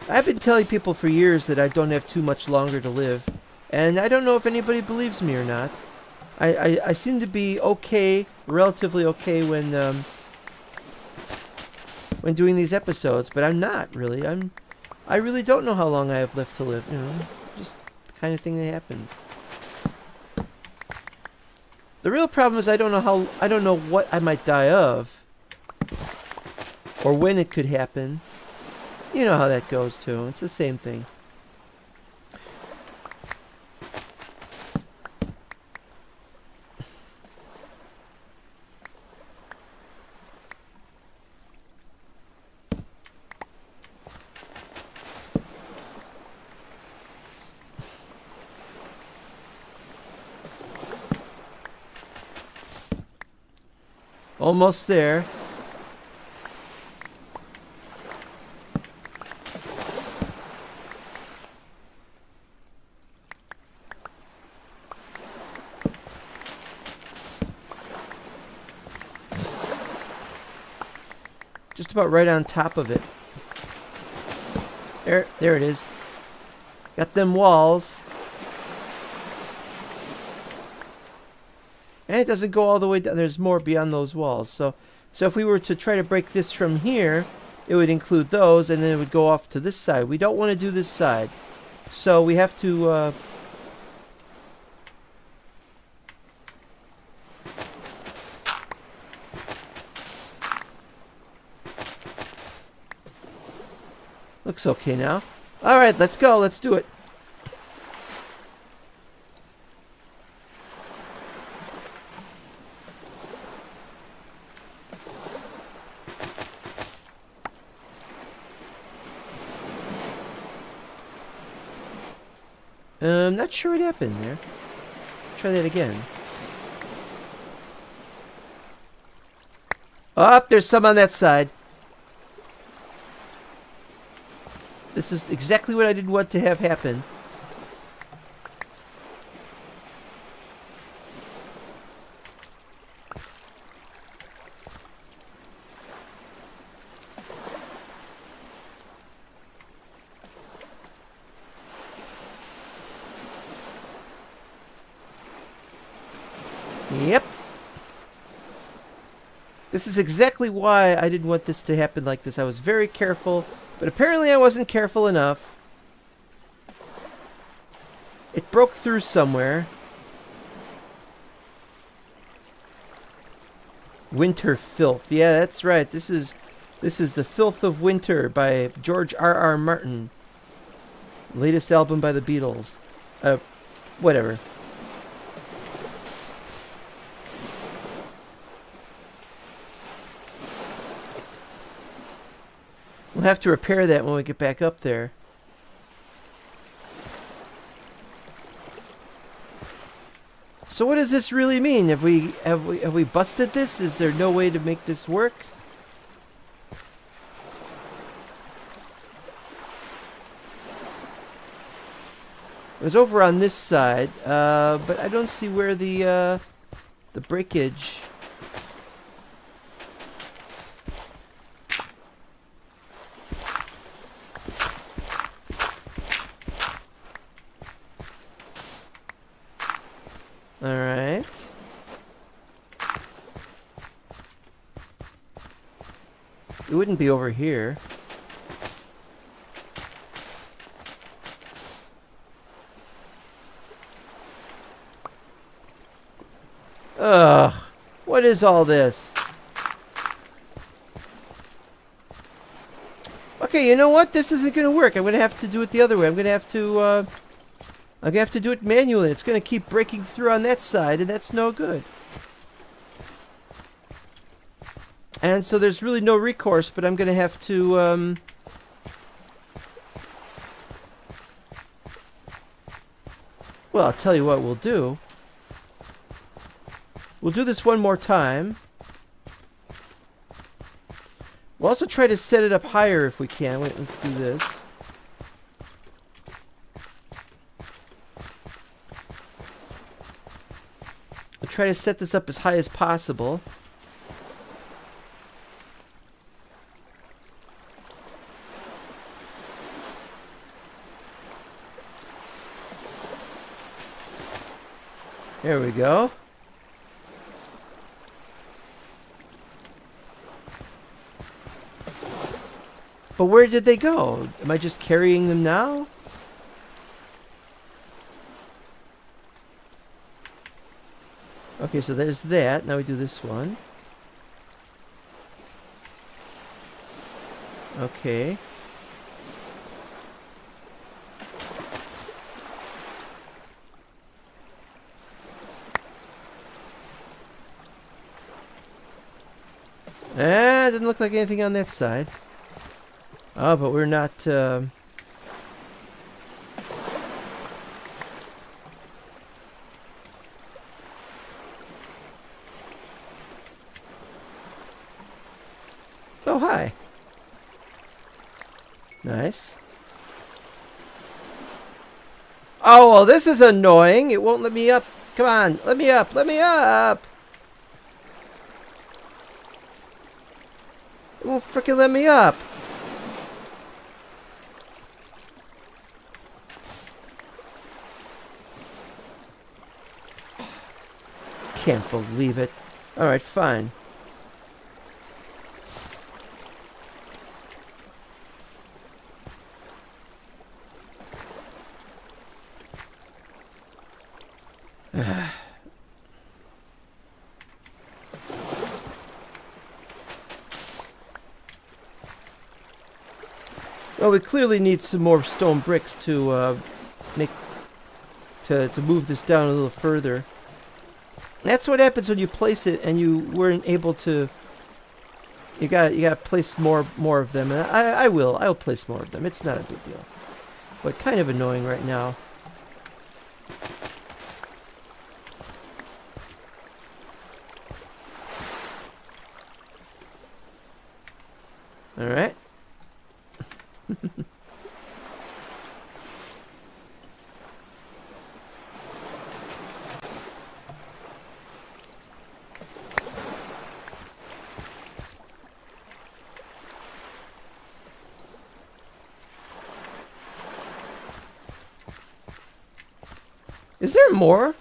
I've been telling people for years that I don't have too much longer to live, and I don't know if anybody believes me or not. I seem to be okay, relatively okay when doing these episodes, but I'm not really. I really don't know how long I have left to live. You know, just the kind of thing that happens. The real problem is I don't know what I might die of, or when it could happen. You know how that goes too. It's the same thing. Almost there. Just about right on top of it. There it is. Got them walls. And it doesn't go all the way down. There's more beyond those walls. So if we were to try to break this from here, it would include those, and then it would go off to this side. We don't want to do this side. So we have to... Looks okay now. Alright, let's go. Let's do it. I'm not sure what happened there. Let's try that again. Oh, there's some on that side. This is exactly what I didn't want to have happen. Yep. This is exactly why I didn't want this to happen like this. I was very careful. But apparently I wasn't careful enough. It broke through somewhere. Winter Filth. Yeah, that's right. This is The Filth of Winter by George R.R. Martin. Latest album by the Beatles. Whatever. We'll have to repair that when we get back up there. So what does this really mean? Have we busted this? Is there no way to make this work? It was over on this side, but I don't see where the breakage. Alright. It wouldn't be over here. Ugh. What is all this? Okay, you know what? This isn't going to work. I'm going to have to do it the other way. I'm going to have to do it manually. It's going to keep breaking through on that side, and that's no good. And so there's really no recourse, but I'm going to have to... Well, I'll tell you what we'll do. We'll do this one more time. We'll also try to set it up higher if we can. Wait, let's do this. We'll try to set this up as high as possible. There we go. But where did they go? Am I just carrying them now? Okay, so there's that. Now we do this one. Okay. Doesn't look like anything on that side. Oh, but we're not... Oh, hi. Nice. Oh, well, this is annoying. It won't let me up. Come on, let me up. Let me up. It won't freaking let me up. Can't believe it. Alright, fine. Well, we clearly need some more stone bricks to to move this down a little further. That's what happens when you place it and you weren't able to. You gotta place more of them, and I'll place more of them. It's not a big deal, but kind of annoying right now. All right. Is there more?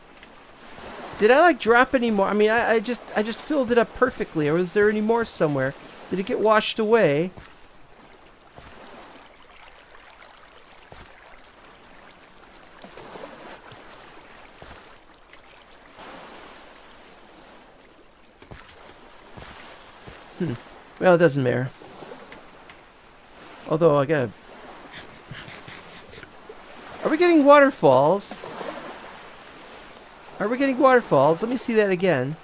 Did I like drop any more? I mean, I just filled it up perfectly. Or is there any more somewhere? Did it get washed away? Well, it doesn't matter. Although I gotta... Are we getting waterfalls? Are we getting waterfalls? Let me see that again.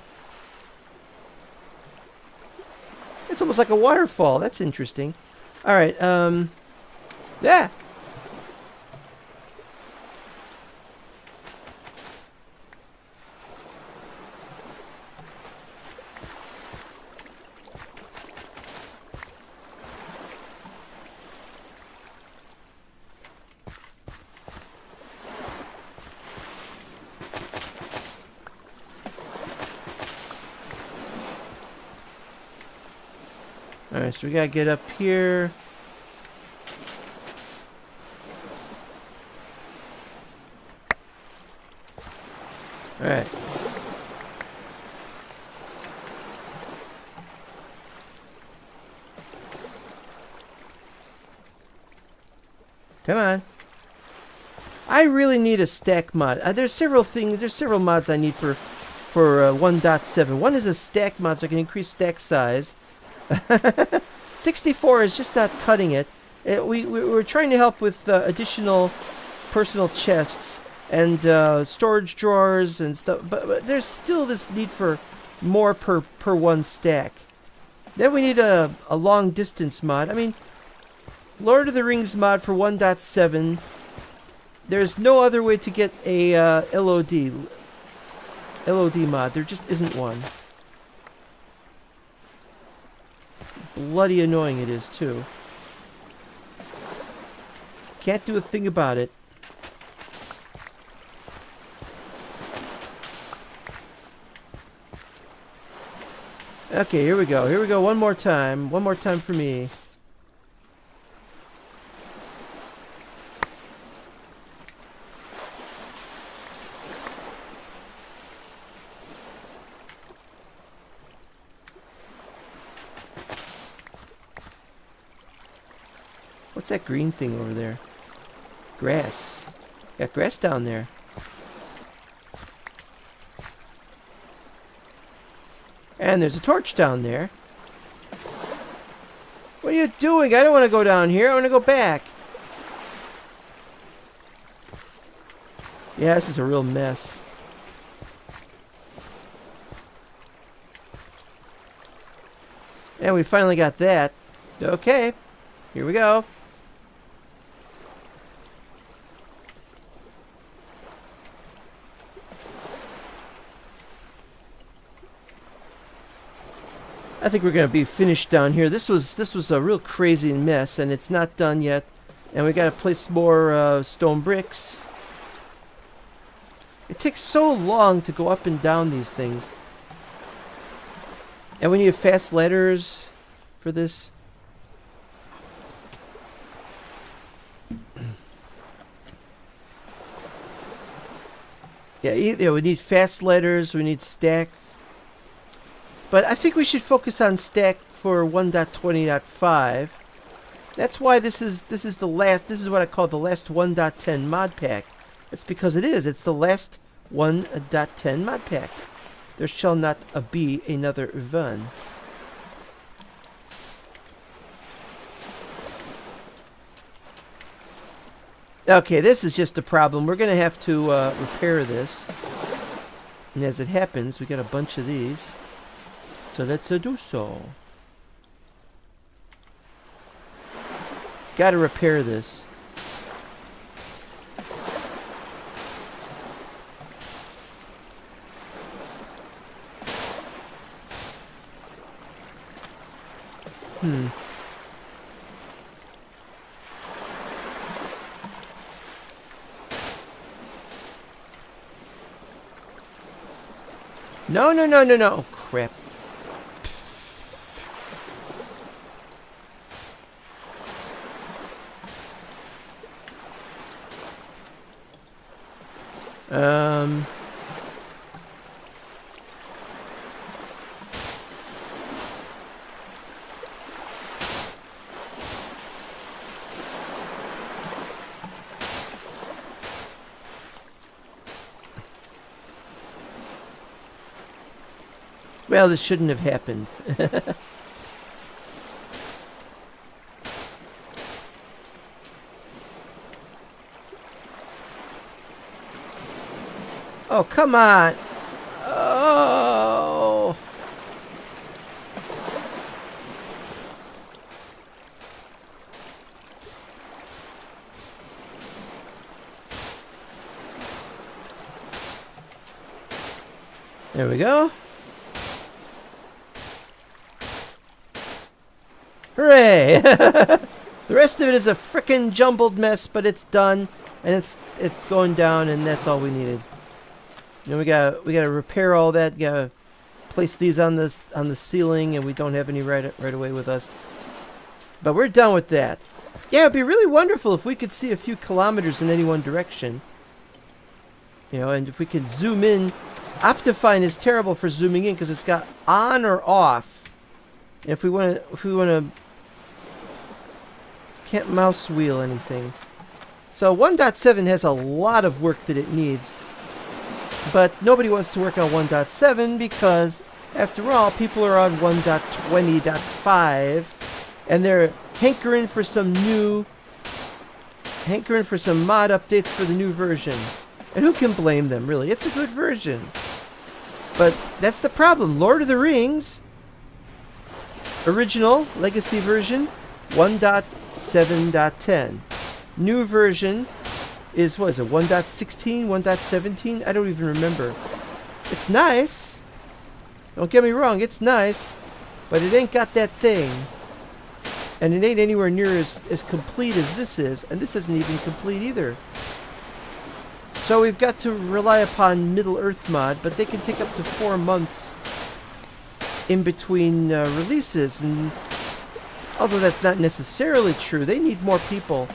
It's almost like a waterfall. That's interesting. Alright, yeah! Alright, so we gotta get up here. Alright. Come on. I really need a stack mod. There's several things, there's several mods I need for 1.7. One is a stack mod so I can increase stack size. 64 is just not cutting it. We're trying to help with additional personal chests and storage drawers and stuff, but there's still this need for more per one stack. Then we need a long distance mod. I mean, Lord of the Rings mod for 1.7. There's no other way to get a LOD. LOD mod. There just isn't one. Bloody annoying it is, too. Can't do a thing about it. Okay, here we go. Here we go. One more time. One more time for me. What's that green thing over there? Grass. Got grass down there. And there's a torch down there. What are you doing? I don't want to go down here. I want to go back. Yeah, this is a real mess. And we finally got that. Okay. Here we go. I think we're gonna be finished down here. This was a real crazy mess, and it's not done yet. And we gotta place more stone bricks. It takes so long to go up and down these things, and we need fast ladders for this. Yeah, we need fast ladders. We need stack. But I think we should focus on stack for 1.20.5. That's why this is the last. This is what I call the last 1.10 mod pack. It's because it is. It's the last 1.10 mod pack. There shall not be another one. Okay, this is just a problem. We're gonna have to repair this. And as it happens, we got a bunch of these. So let's do so. Gotta repair this. No. Oh, crap. Well, this shouldn't have happened. Oh, come on. Oh. There we go. Hooray! The rest of it is a frickin' jumbled mess, but it's done, and it's going down, and that's all we needed. Then we gotta repair all that. Gotta place these on the ceiling, and we don't have any right away with us. But we're done with that. Yeah, it'd be really wonderful if we could see a few kilometers in any one direction. You know, and if we could zoom in. Optifine is terrible for zooming in because it's got on or off. If we wanna, can't mouse wheel anything. So 1.7 has a lot of work that it needs. But nobody wants to work on 1.7 because, after all, people are on 1.20.5 and they're hankering for some mod updates for the new version. And who can blame them, really? It's a good version. But that's the problem. Lord of the Rings, original, legacy version, 1.7.10. New version is, what is it, 1.16, 1.17? I don't even remember. It's nice. Don't get me wrong, it's nice. But it ain't got that thing. And it ain't anywhere near as complete as this is. And this isn't even complete either. So we've got to rely upon Middle-earth mod, but they can take up to 4 months in between releases. And although that's not necessarily true, they need more people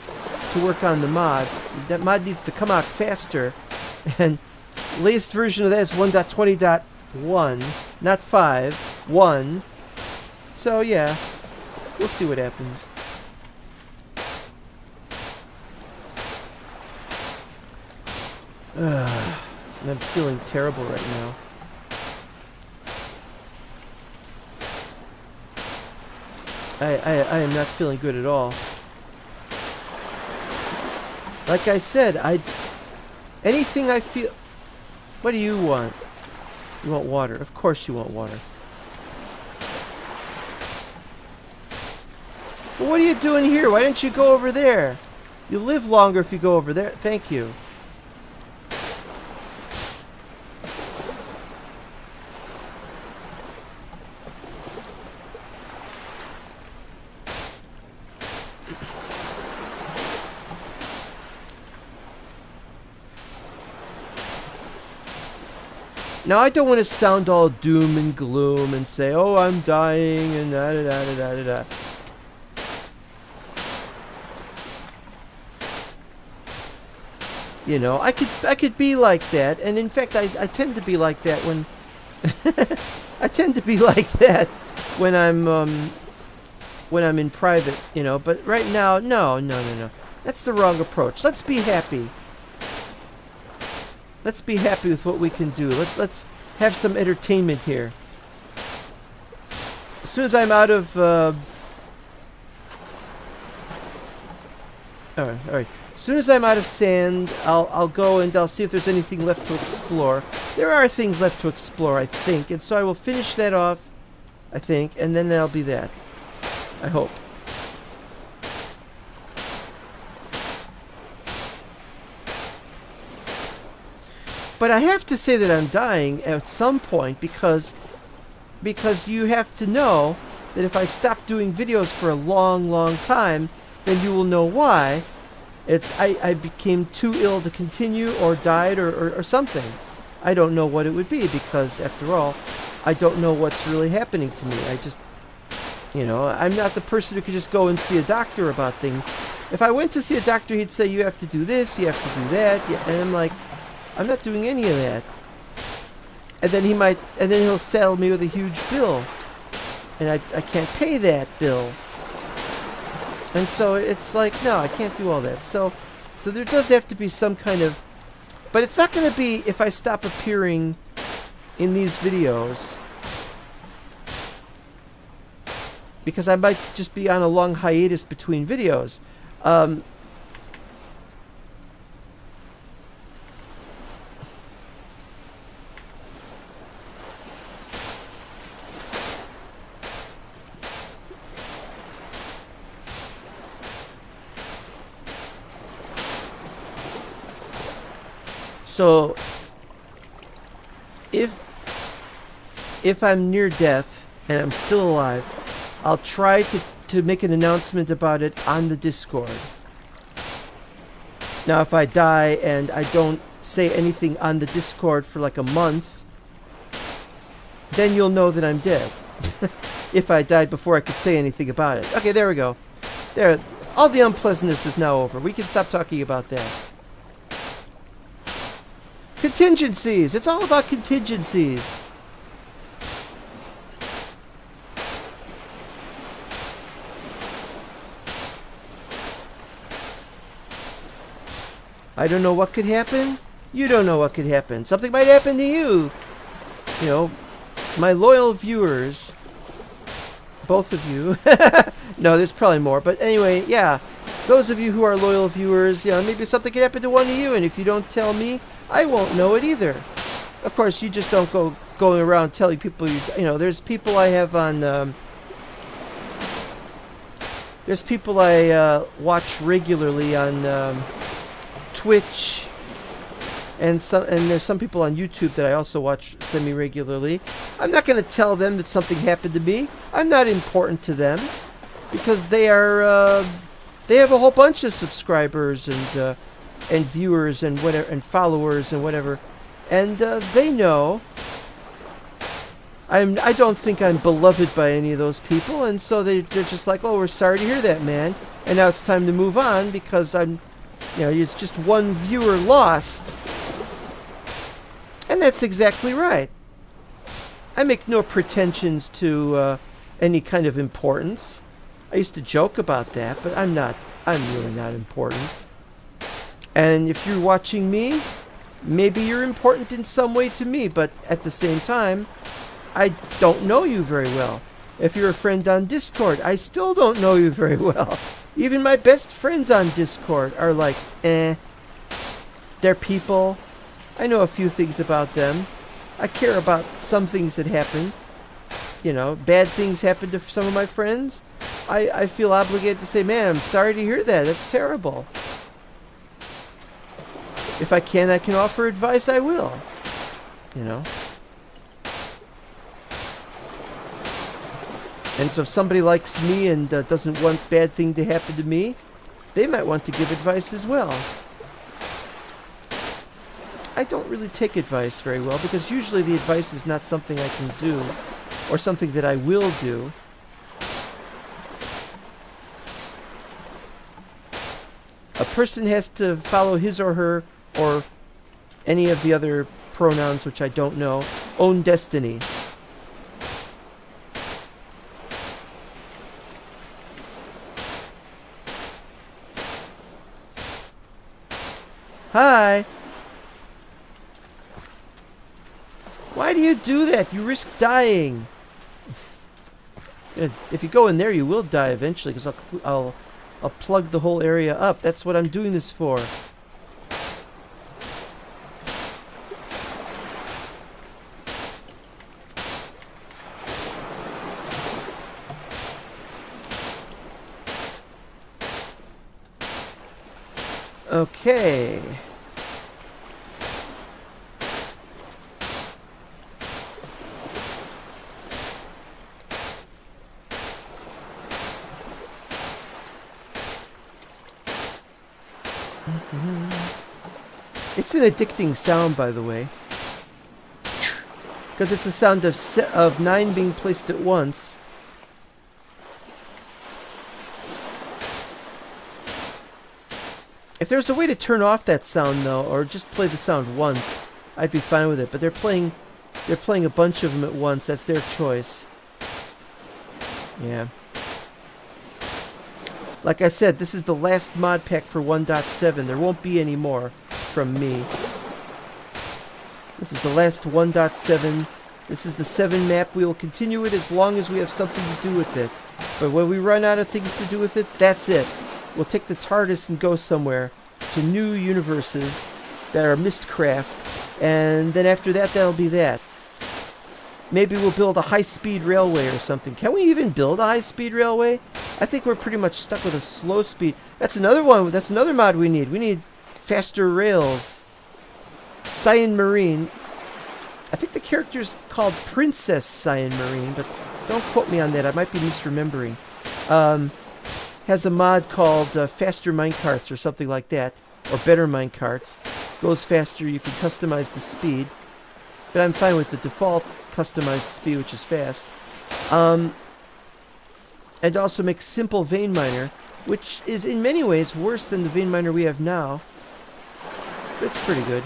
to work on the mod. That mod needs to come out faster. And latest version of that is 1.20.1, not 5, 1. So yeah, we'll see what happens. I'm feeling terrible right now. I am not feeling good at all. Like I said, anything I feel... What do you want? You want water. Of course you want water. But what are you doing here? Why didn't you go over there? You live longer if you go over there. Thank you. Now, I don't want to sound all doom and gloom and say, oh, I'm dying and da-da-da-da-da-da. You know, I could be like that, and in fact, I tend to be like that when... I tend to be like that when I'm in private, you know, but right now, no. That's the wrong approach. Let's be happy. Let's be happy with what we can do. Let's have some entertainment here. As soon as I'm out of... Alright. As soon as I'm out of sand, I'll go and I'll see if there's anything left to explore. There are things left to explore, I think. And so I will finish that off, I think. And then that'll be that. I hope. But I have to say that I'm dying at some point because you have to know that if I stop doing videos for a long time, then you will know why. I became too ill to continue or died or something. I don't know what it would be because, after all, I don't know what's really happening to me. I just, you know, I'm not the person who could just go and see a doctor about things. If I went to see a doctor, he'd say, you have to do this, you have to do that, and I'm like, I'm not doing any of that. And then he'll saddle me with a huge bill. And I can't pay that bill. And so it's like, no, I can't do all that. So there does have to be some kind of... But it's not going to be if I stop appearing in these videos. Because I might just be on a long hiatus between videos. So, if I'm near death and I'm still alive, I'll try to make an announcement about it on the Discord. Now, if I die and I don't say anything on the Discord for like a month, then you'll know that I'm dead. If I died before I could say anything about it. Okay, there we go. There, all the unpleasantness is now over. We can stop talking about that. Contingencies! It's all about contingencies. I don't know what could happen. You don't know what could happen. Something might happen to you. You know, my loyal viewers. Both of you. No, there's probably more. But anyway, yeah. Those of you who are loyal viewers, you know, maybe something could happen to one of you. And if you don't tell me, I won't know it either. Of course, you just don't go going around telling people, you know, there's people I have on... there's people I watch regularly on... Twitch and there's some people on YouTube that I also watch semi-regularly. I'm not going to tell them that something happened to me. I'm not important to them because they have a whole bunch of subscribers and viewers and whatever and followers and whatever, and they know. I don't think I'm beloved by any of those people, and so they're just like, oh, we're sorry to hear that, man, and now it's time to move on because it's just one viewer lost. And that's exactly right. I make no pretensions to any kind of importance. I used to joke about that, but I'm really not important. And if you're watching me, maybe you're important in some way to me, but at the same time, I don't know you very well. If you're a friend on Discord, I still don't know you very well. Even my best friends on Discord are like, They're people. I know a few things about them. I care about some things that happen. Bad things happen to some of my friends. I feel obligated to say, man, I'm sorry to hear that. That's terrible. If I can offer advice, I will. And so if somebody likes me and doesn't want bad thing to happen to me, they might want to give advice as well. I don't really take advice very well because usually the advice is not something I can do or something that I will do. A person has to follow his or her or any of the other pronouns which I don't know, own destiny. Hi! Why do you do that? You risk dying. If you go in there, you will die eventually because I'll plug the whole area up. That's what I'm doing this for. Okay. It's an addicting sound, by the way, because it's the sound of 9 being placed at once. If there's a way to turn off that sound, though, or just play the sound once, I'd be fine with it. But they're playing a bunch of them at once. That's their choice. Yeah. Like I said, this is the last mod pack for 1.7. There won't be any more from me. This is the last 1.7. This is the 7 map. We will continue it as long as we have something to do with it. But when we run out of things to do with it, that's it. We'll take the TARDIS and go somewhere to new universes that are Mistcraft, and then after that, that'll be that. Maybe we'll build a high-speed railway or something. Can we even build a high-speed railway? I think we're pretty much stuck with a slow speed. That's another one. That's another mod we need. We need faster rails. Cyan Marine. I think the character's called Princess Cyan Marine, but don't quote me on that. I might be misremembering. Has a mod called Faster Minecarts or something like that, or Better Minecarts. Goes faster, you can customize the speed, but I'm fine with the default customized speed, which is fast. And also makes simple vein miner, which is in many ways worse than the vein miner we have now, but it's pretty good.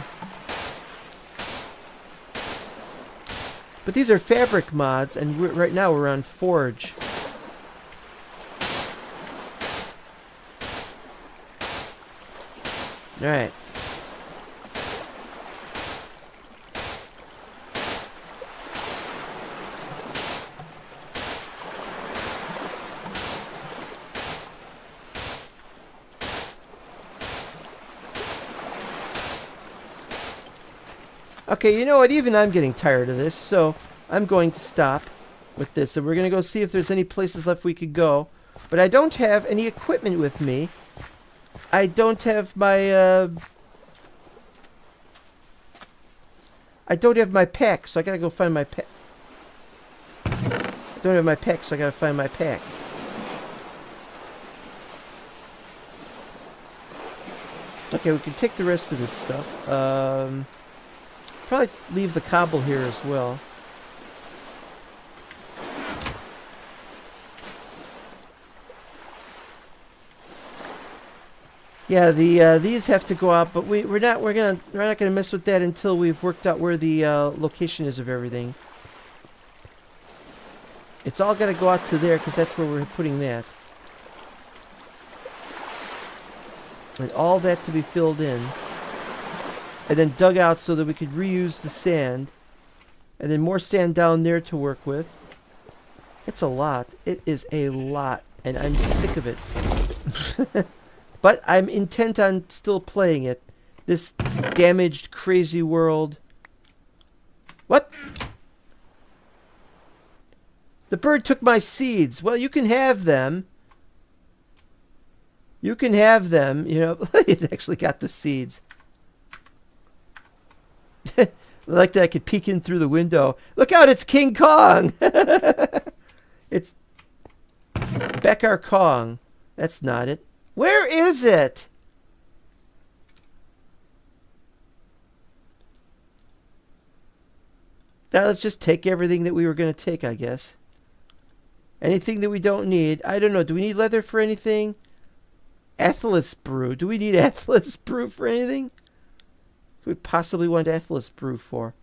But these are fabric mods, and right now we're on Forge. Alright. Okay, you know what? Even I'm getting tired of this, so I'm going to stop with this. And we're going to go see if there's any places left we could go. But I don't have any equipment with me. I don't have my I don't have my pack, so I gotta go find my pack. Don't have my pack, so I gotta find my pack. Okay, we can take the rest of this stuff. Probably leave the cobble here as well. Yeah, these have to go out, but we're not gonna mess with that until we've worked out where the location is of everything. It's all gonna go out to there because that's where we're putting that, and all that to be filled in, and then dug out so that we could reuse the sand, and then more sand down there to work with. It's a lot. It is a lot, and I'm sick of it. But I'm intent on still playing it. This damaged, crazy world. What? The bird took my seeds. Well, you can have them. You can have them. You know, it actually got the seeds. I like that I could peek in through the window. Look out, it's King Kong. It's Beckar Kong. That's not it. Where is it? Now let's just take everything that we were going to take, I guess. Anything that we don't need. I don't know. Do we need leather for anything? Aethelus brew. Do we need Aethelus brew for anything? Could we possibly want Aethelus brew for?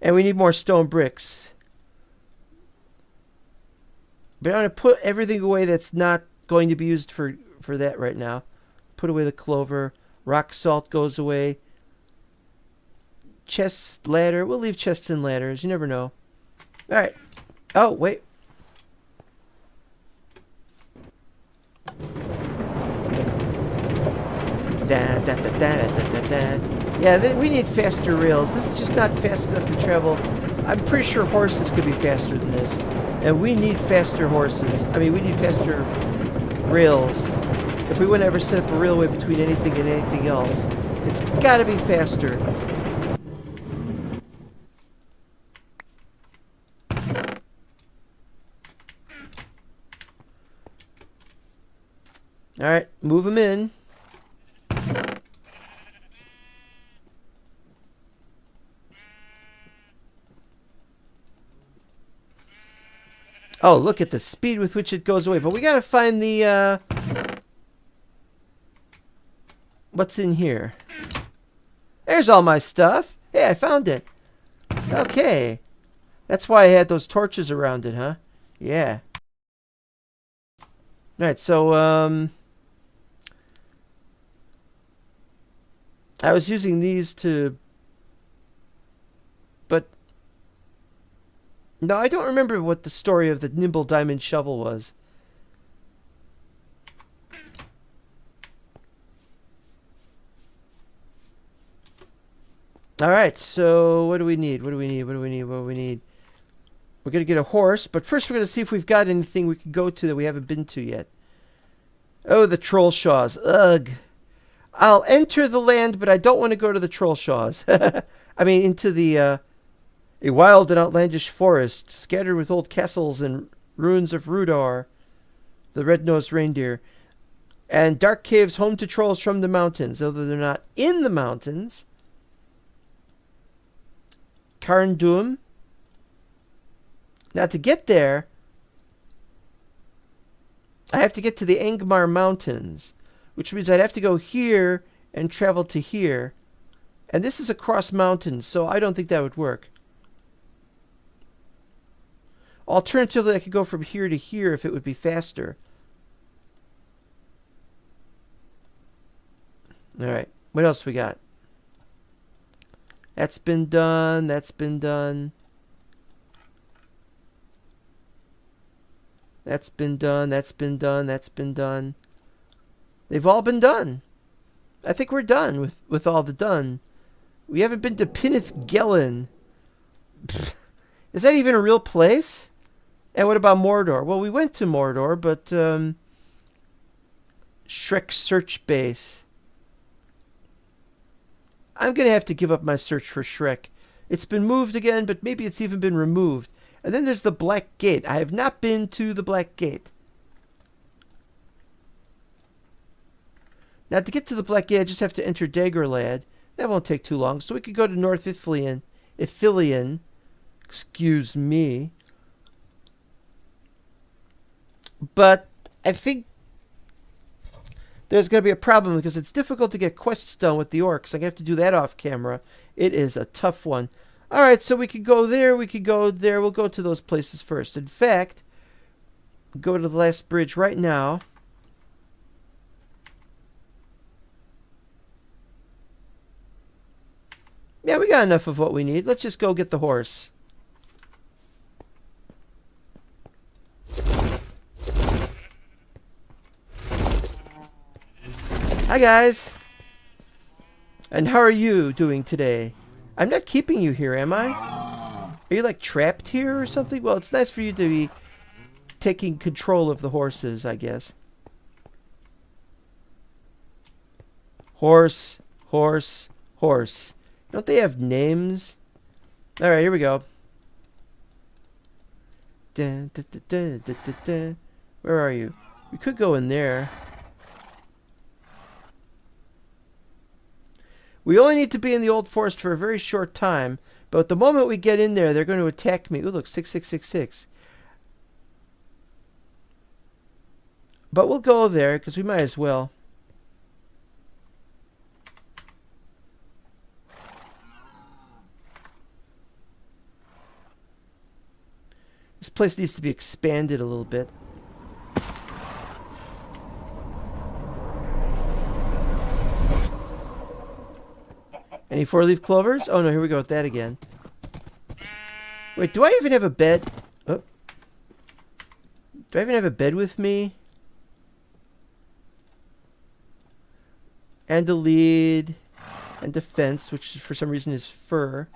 And we need more stone bricks. But I'm going to put everything away that's not going to be used for that right now. Put away the clover. Rock salt goes away. Chest, ladder. We'll leave chests and ladders. You never know. Alright. Oh, wait. Yeah, we need faster rails. This is just not fast enough to travel. I'm pretty sure horses could be faster than this. And we need faster horses. I mean, we need faster rails. If we want to ever set up a railway between anything and anything else, it's got to be faster. Alright, move them in. Oh, look at the speed with which it goes away. But we gotta find the, what's in here? There's all my stuff. Hey, I found it. Okay. That's why I had those torches around it, huh? Yeah. Alright, so, I was using these to... But... No, I don't remember what the story of the Nimble Diamond Shovel was. Alright, so what do we need? What do we need? What do we need? What do we need? We're going to get a horse, but first we're going to see if we've got anything we can go to that we haven't been to yet. Oh, the Troll Shaws. Ugh. I'll enter the land, but I don't want to go to the Troll Shaws. I mean, into the... a wild and outlandish forest, scattered with old castles and ruins of Rudar, the red-nosed reindeer, and dark caves home to trolls from the mountains, although they're not in the mountains. Carndum. Now, to get there, I have to get to the Angmar Mountains, which means I'd have to go here and travel to here. And this is across mountains, so I don't think that would work. Alternatively, I could go from here to here if it would be faster. Alright, what else we got? That's been done, that's been done. That's been done, that's been done, that's been done. They've all been done. I think we're done with all the done. We haven't been to Pinnith Gelen. Is that even a real place? And what about Mordor? Well, we went to Mordor, but Shrek search base. I'm going to have to give up my search for Shrek. It's been moved again, but maybe it's even been removed. And then there's the Black Gate. I have not been to the Black Gate. Now, to get to the Black Gate, I just have to enter Daggerlad. That won't take too long. So we could go to North Ithilien. Excuse me. But I think there's going to be a problem because it's difficult to get quests done with the orcs. I have to do that off camera. It is a tough one. All right, so we could go there. We could go there. We'll go to those places first. In fact, go to the last bridge right now. Yeah, we got enough of what we need. Let's just go get the horse. Hi, guys. And how are you doing today? I'm not keeping you here, am I? Are you, like, trapped here or something? Well, it's nice for you to be taking control of the horses, I guess. Horse, horse, horse. Don't they have names? All right, here we go. Dun, dun, dun, dun, dun, dun, dun. Where are you? We could go in there. We only need to be in the old forest for a very short time, but the moment we get in there, they're going to attack me. Ooh, look, 6666. But we'll go there, because we might as well. This place needs to be expanded a little bit. Any 4-leaf clovers? Oh, no, here we go with that again. Wait, do I even have a bed? Oh. Do I even have a bed with me? And a lead. And defense, which for some reason is fur.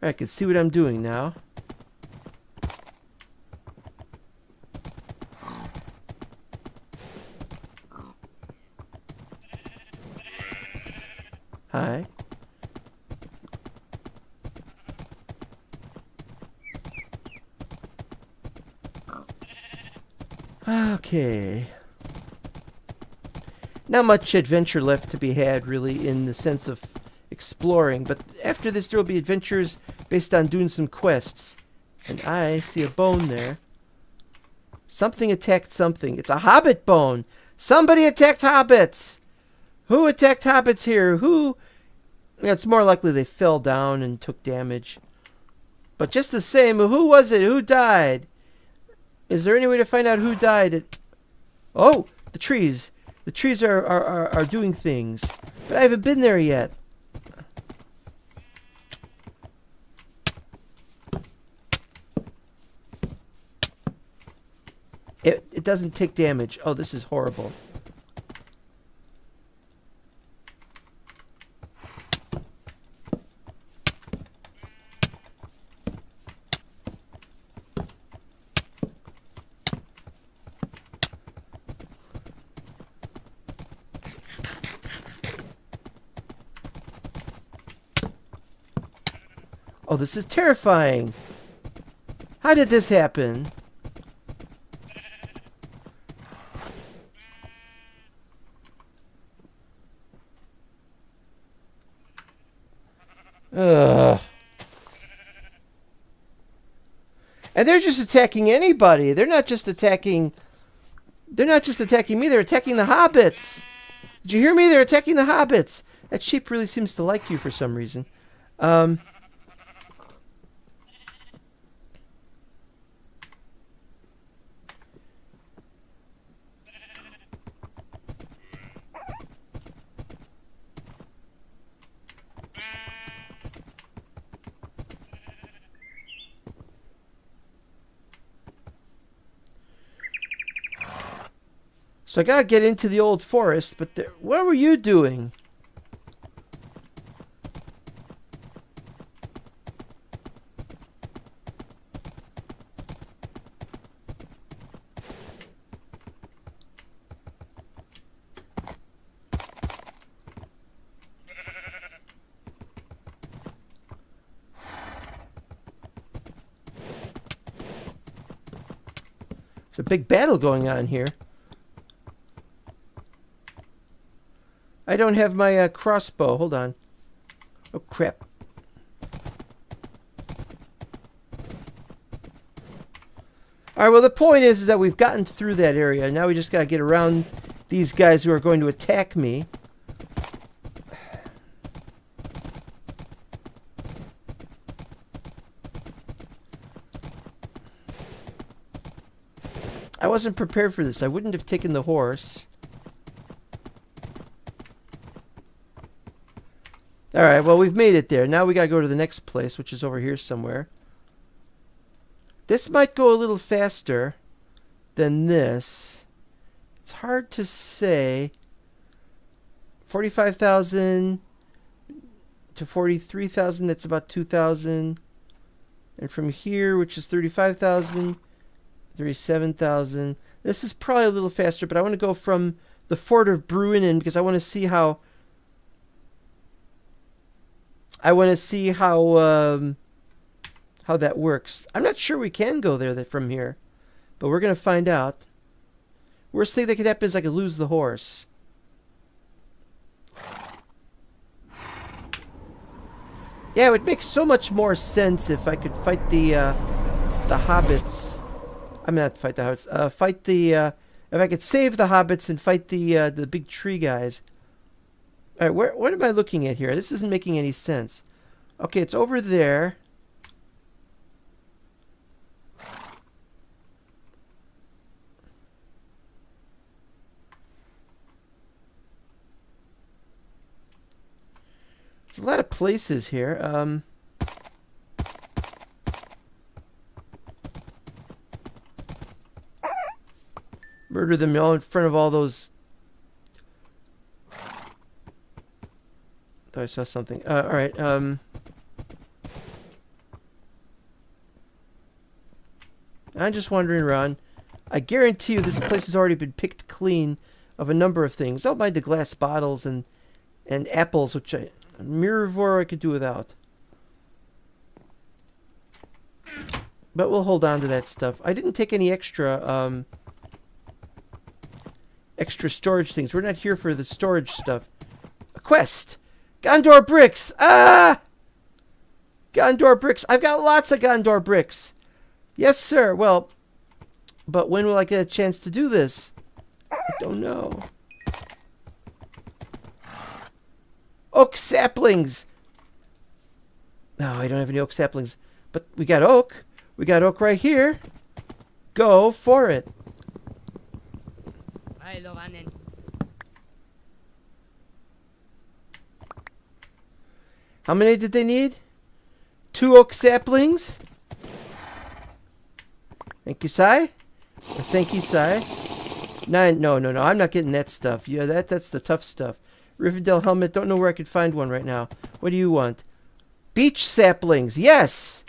I can see what I'm doing now. Hi. Okay. Not much adventure left to be had, really, in the sense of exploring, but after this there will be adventures based on doing some quests. And I see a bone there. Something attacked something. It's a hobbit bone. Somebody attacked hobbits. Who attacked hobbits here? Who? Yeah, it's more likely they fell down and took damage. But just the same, who was it? Who died? Is there any way to find out who died? Oh, the trees. The trees are doing things. But I haven't been there yet. It doesn't take damage. Oh, this is horrible. Oh, this is terrifying. How did this happen? Ugh. And they're just attacking anybody. They're not just attacking me, they're attacking the hobbits. Did you hear me? They're attacking the hobbits. That sheep really seems to like you for some reason. So I gotta get into the old forest, but what were you doing? There's a big battle going on here. I don't have my crossbow. Hold on. Oh, crap. Alright, well, the point is that we've gotten through that area. Now we just gotta get around these guys who are going to attack me. I wasn't prepared for this. I wouldn't have taken the horse. Alright, well, we've made it there. Now we gotta go to the next place, which is over here somewhere. This might go a little faster than this. It's hard to say. 45,000 to 43,000, that's about 2,000. And from here, which is 35,000, 37,000. This is probably a little faster, but I want to go from the Fort of Bruinen because I want to see how... how that works. I'm not sure we can go there from here, but we're going to find out. Worst thing that could happen is I could lose the horse. Yeah, it would make so much more sense if I could fight the hobbits. I'm not fight the hobbits. Fight the if I could save the hobbits and fight the big tree guys. All right, what am I looking at here? This isn't making any sense. Okay, it's over there. There's a lot of places here. Murder them all in front of all those... Thought I saw something. Alright, I'm just wandering around. I guarantee you this place has already been picked clean of a number of things. Don't mind the glass bottles and apples, which Mirror I could do without. But we'll hold on to that stuff. I didn't take any extra storage things. We're not here for the storage stuff. A quest! Gondor bricks! Ah! Gondor bricks. I've got lots of Gondor bricks. Yes, sir. Well, but when will I get a chance to do this? I don't know. Oak saplings! No, I don't have any oak saplings. But we got oak. We got oak right here. Go for it. How many did they need? 2 oak saplings? Thank you, Sai. Thank you, Sai. 9. No. I'm not getting that stuff. Yeah, that's the tough stuff. Rivendell helmet. Don't know where I could find one right now. What do you want? Beech saplings. Yes.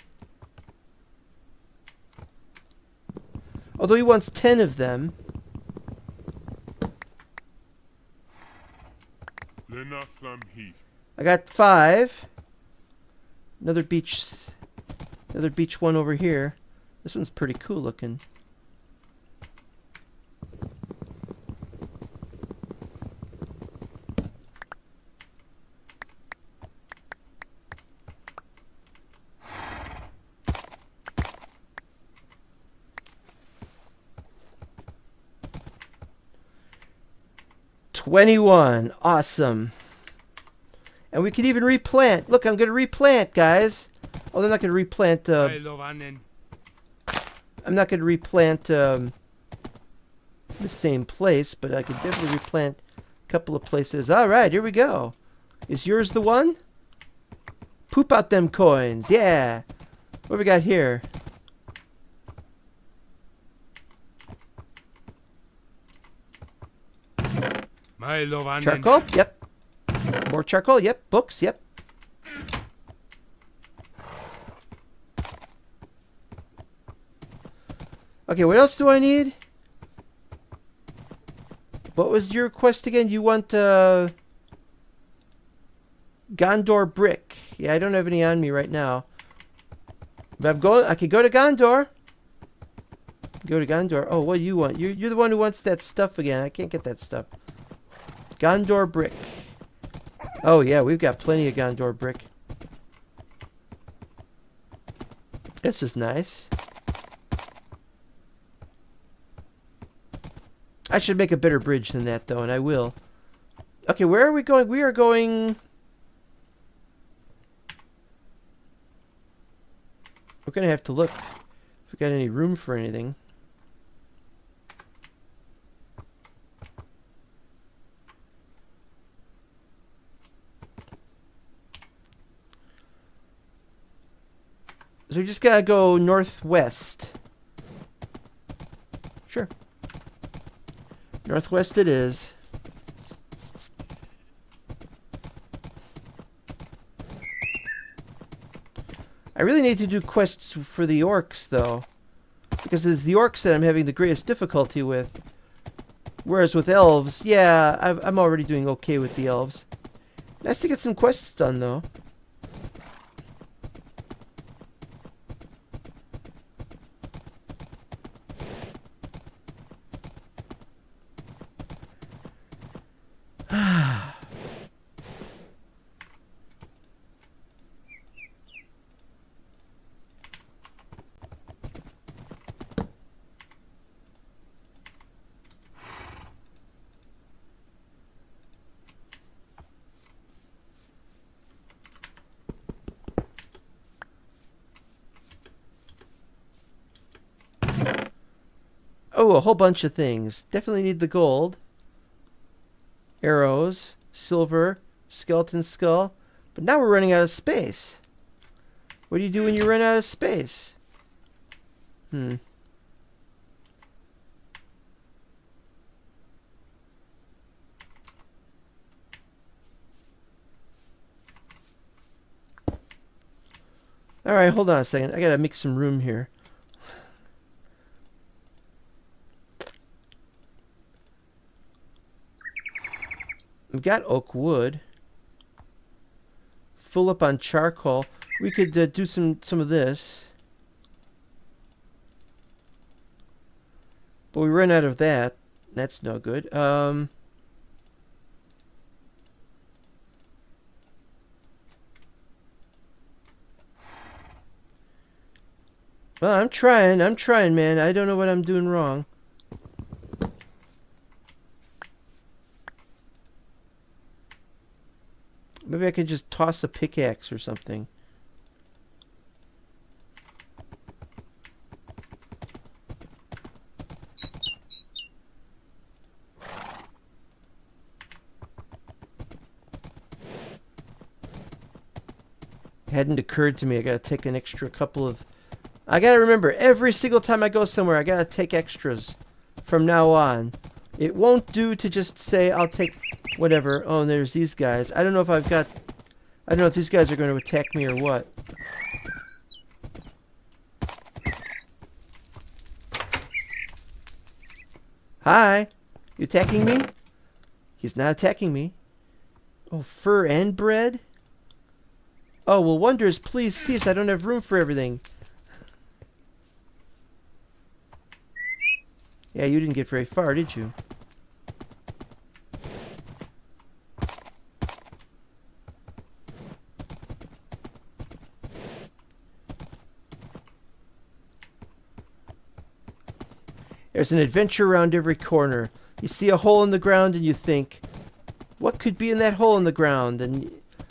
Although he wants 10 of them. I got 5. Another beech one over here. This one's pretty cool looking. $21. Awesome. And we can even replant. Look, I'm going to replant, guys. Oh, they're not going to replant. I'm not going to replant the same place, but I could definitely replant a couple of places. All right, here we go. Is yours the one? Poop out them coins. Yeah. What we got here? Charcoal? Yep. More charcoal? Yep. Books? Yep. Okay, what else do I need? What was your quest again? You want Gondor brick. Yeah, I don't have any on me right now. But I could go to Gondor. Go to Gondor. Oh, what do you want? You're the one who wants that stuff again. I can't get that stuff. Gondor brick. Oh, yeah, we've got plenty of Gondor brick. This is nice. I should make a better bridge than that, though, and I will. Okay, where are we going? We are going... We're going to have to look if we got any room for anything. So we just gotta go northwest. Sure. Northwest it is. I really need to do quests for the orcs, though. Because it's the orcs that I'm having the greatest difficulty with. Whereas with elves, yeah, I'm already doing okay with the elves. Nice to get some quests done, though. Oh, a whole bunch of things. Definitely need the gold. Arrows, silver, skeleton skull. But now we're running out of space. What do you do when you run out of space? Alright, hold on a second. I gotta make some room here. We've got oak wood. Full up on charcoal. We could do some of this. But we run out of that. That's no good. Well, I'm trying, man. I don't know what I'm doing wrong. Maybe I could just toss a pickaxe or something. It hadn't occurred to me. I gotta take an extra couple of... I gotta remember, every single time I go somewhere, I gotta take extras from now on. It won't do to just say, I'll take whatever. Oh, and there's these guys. I don't know if I've got... I don't know if these guys are going to attack me or what. Hi! You attacking me? He's not attacking me. Oh, fur and bread? Oh, well, wonders, please cease. I don't have room for everything. Yeah, you didn't get very far, did you? There's an adventure around every corner. You see a hole in the ground and you think, what could be in that hole in the ground? And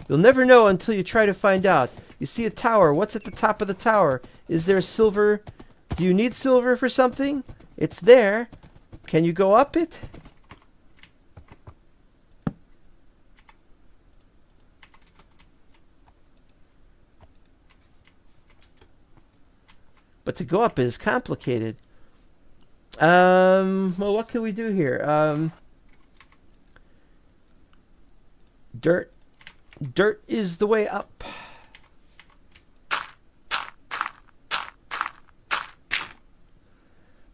you'll never know until you try to find out. You see a tower. What's at the top of the tower? Is there silver? Do you need silver for something? It's there. Can you go up it? But to go up is complicated. Well, what can we do here? Dirt. Dirt is the way up.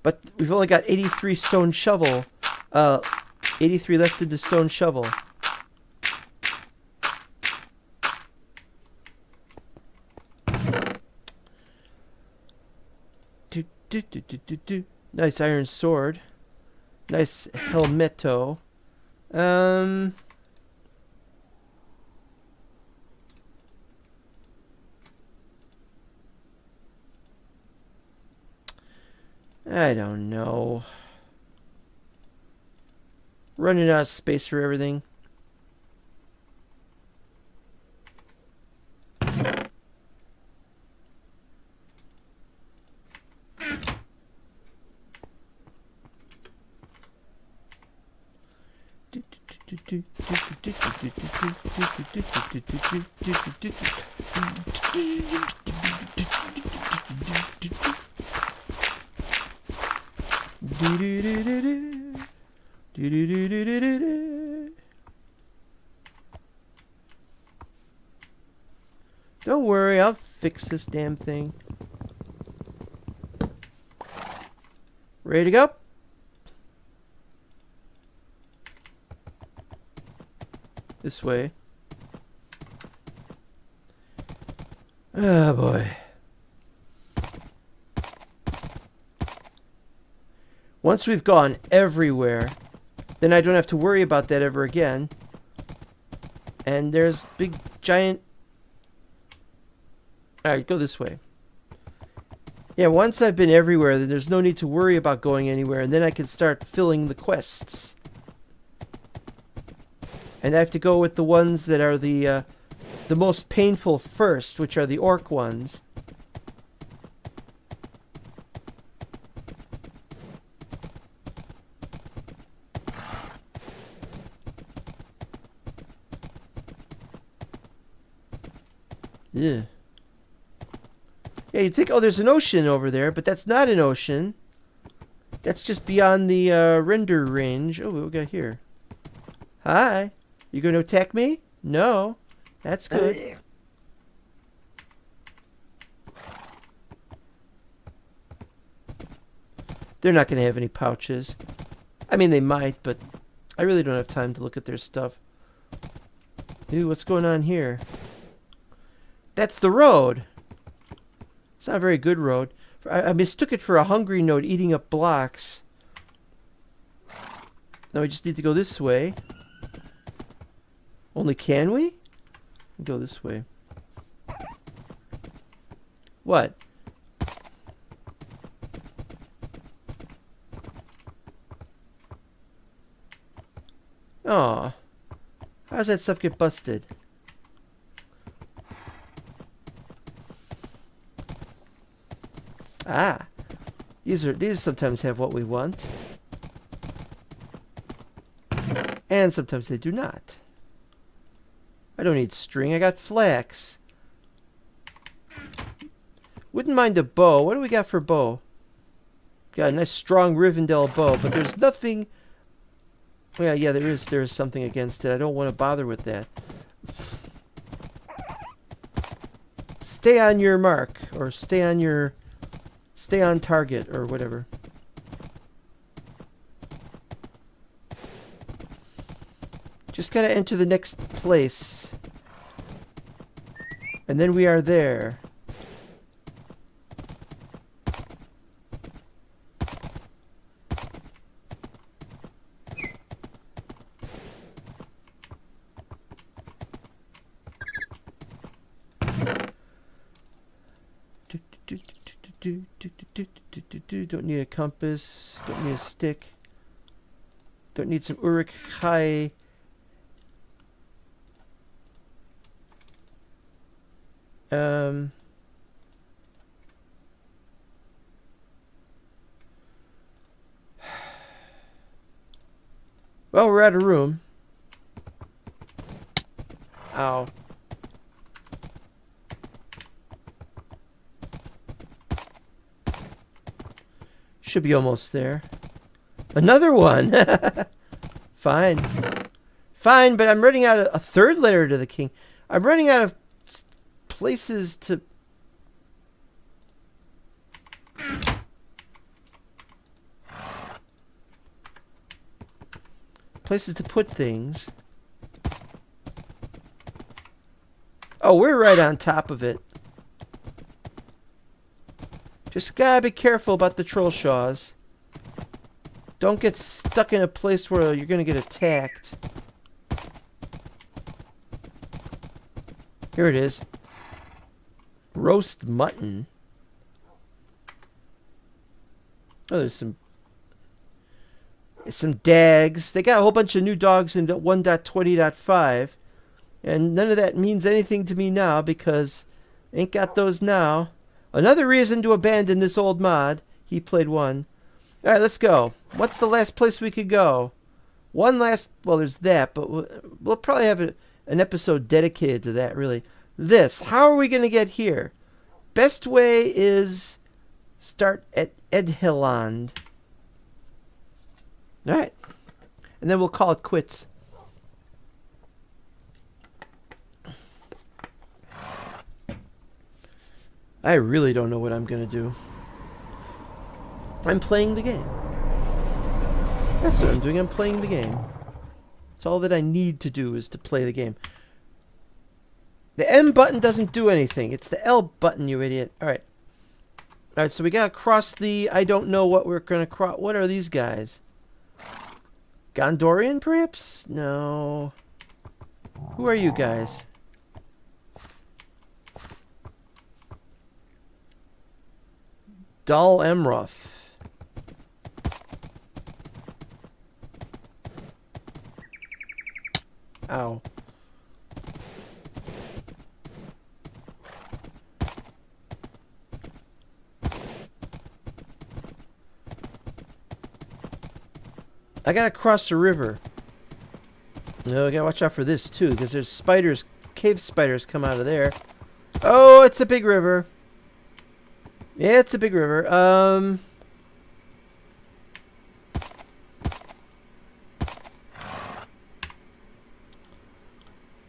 But we've only got 83 stone shovel. 83 left in the stone shovel. Nice iron sword. Nice helmeto. I don't know. Running out of space for everything. Don't worry, I'll fix this damn thing. Ready to go? This way. Oh boy. Once we've gone everywhere, then I don't have to worry about that ever again. And there's big giant... Alright, go this way. Yeah, once I've been everywhere, then there's no need to worry about going anywhere, and then I can start filling the quests. And I have to go with the ones that are the most painful first, which are the orc ones. Yeah. Yeah, you'd think, oh, there's an ocean over there, but that's not an ocean. That's just beyond the render range. Oh, what we got here? Hi. You going to attack me? No. That's good. They're not going to have any pouches. I mean, they might, but I really don't have time to look at their stuff. Ooh, what's going on here? That's the road. It's not a very good road. I mistook it for a hungry node eating up blocks. Now we just need to go this way. Only can we? Go this way. What? Aw. How does that stuff get busted? Ah. These sometimes have what we want. And sometimes they do not. I don't need string, I got flax. Wouldn't mind a bow. What do we got for bow? Got a nice strong Rivendell bow, but there's nothing... Yeah, there is something against it. I don't want to bother with that. Stay on your mark, or stay on target, or whatever. Just gotta enter the next place. And then we are there. Don't need a compass. Don't need a stick. Don't need some Uruk-hai. Well, we're out of room. Ow. Should be almost there. Another one! Fine. Fine, but I'm running out of a third letter to the king. I'm running out of places to... places to put things. Oh, we're right on top of it. Just gotta be careful about the troll shaws. Don't get stuck in a place where you're gonna get attacked. Here it is. Roast mutton. Oh, there's some dags. They got a whole bunch of new dogs in 1.20.5. And none of that means anything to me now because ain't got those now. Another reason to abandon this old mod. He played one. Alright, let's go. What's the last place we could go? One last... Well, there's that, but we'll probably have an episode dedicated to that, really. This. How are we going to get here? Best way is start at Edheland. Alright. And then we'll call it quits. I really don't know what I'm going to do. I'm playing the game. That's what I'm doing. I'm playing the game. It's all that I need to do is to play the game. The M button doesn't do anything. It's the L button, you idiot. Alright. Alright, so we gotta cross the... I don't know what we're gonna cross. What are these guys? Gondorian, perhaps? No. Who are you guys? Dal Emroth. Ow. I gotta cross the river. No, I gotta watch out for this too, because there's spiders, cave spiders come out of there. Oh, it's a big river. Yeah, it's a big river.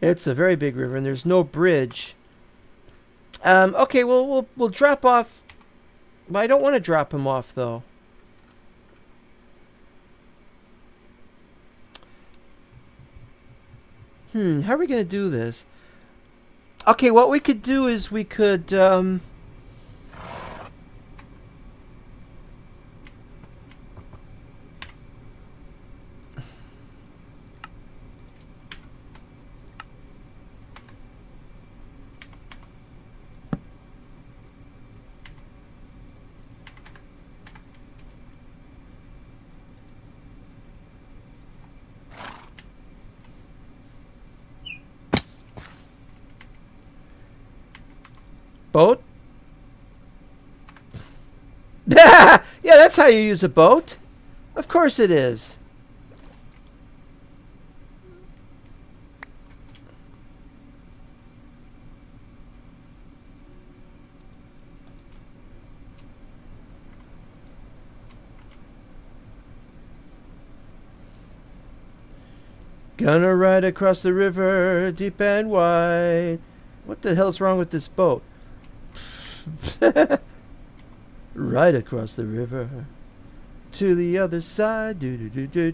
It's a very big river, and there's no bridge. Okay, well, we'll drop off. But I don't want to drop him off, though. How are we going to do this? Okay, what we could do is we could, boat? Yeah, that's how you use a boat. Of course it is. Gonna ride across the river, deep and wide. What the hell's wrong with this boat? Right across the river to the other side. There's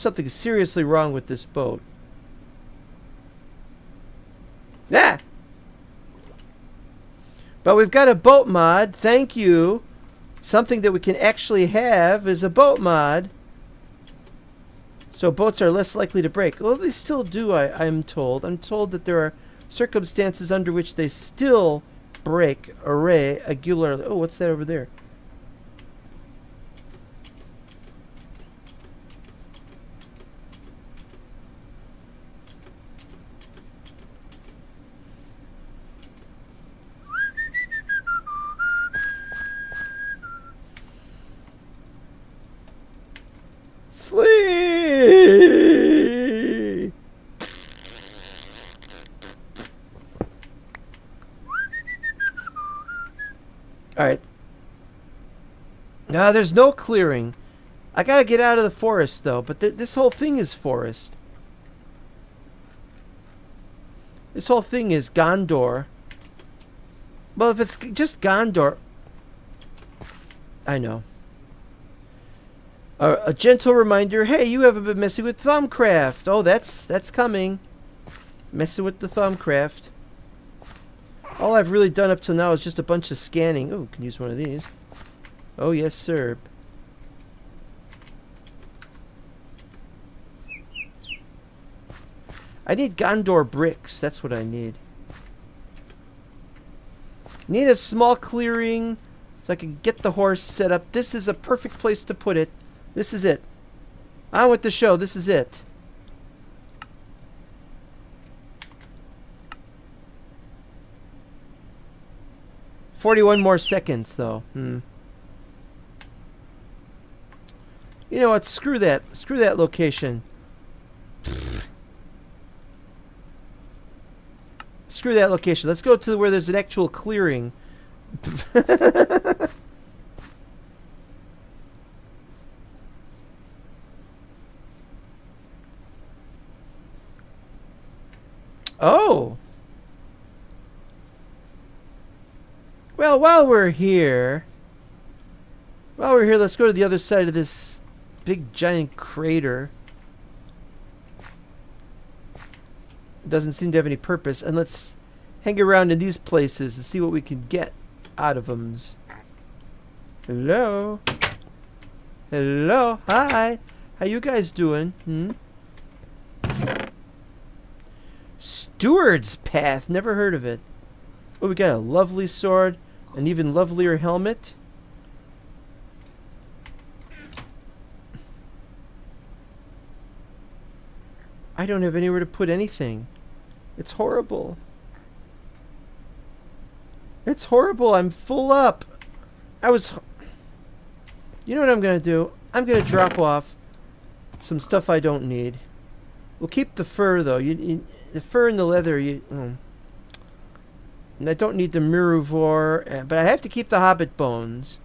something seriously wrong with this boat. Yeah. But we've got a boat mod. Thank you. Something that we can actually have is a boat mod. So boats are less likely to break. Well, they still do, I'm told. I'm told that there are circumstances under which they still break irregularly. Oh, what's that over there? Sleep! Alright. Now, there's no clearing. I gotta get out of the forest, though. But this whole thing is forest. This whole thing is Gondor. Well, if it's just Gondor... I know. A gentle reminder, hey, you haven't been messing with Thumbcraft. Oh, that's coming. Messing with the Thumbcraft. All I've really done up till now is just a bunch of scanning. Oh, can use one of these. Oh, yes, sir. I need Gondor bricks. That's what I need. Need a small clearing so I can get the horse set up. This is a perfect place to put it. This is it. On with the show. This is it. "41 more seconds, though. You know what? Screw that. Screw that location. Screw that location. Let's go to where there's an actual clearing. Oh! Well, while we're here, let's go to the other side of this big giant crater. It doesn't seem to have any purpose, and let's hang around in these places and see what we can get out of them. Hello? Hello? Hi! How you guys doing? Steward's Path. Never heard of it. Oh, we got a lovely sword. An even lovelier helmet. I don't have anywhere to put anything. It's horrible. It's horrible. I'm full up. You know what I'm going to do? I'm going to drop off some stuff I don't need. We'll keep the fur, though. The fur and the leather, and I don't need the Miruvor, but I have to keep the Hobbit bones.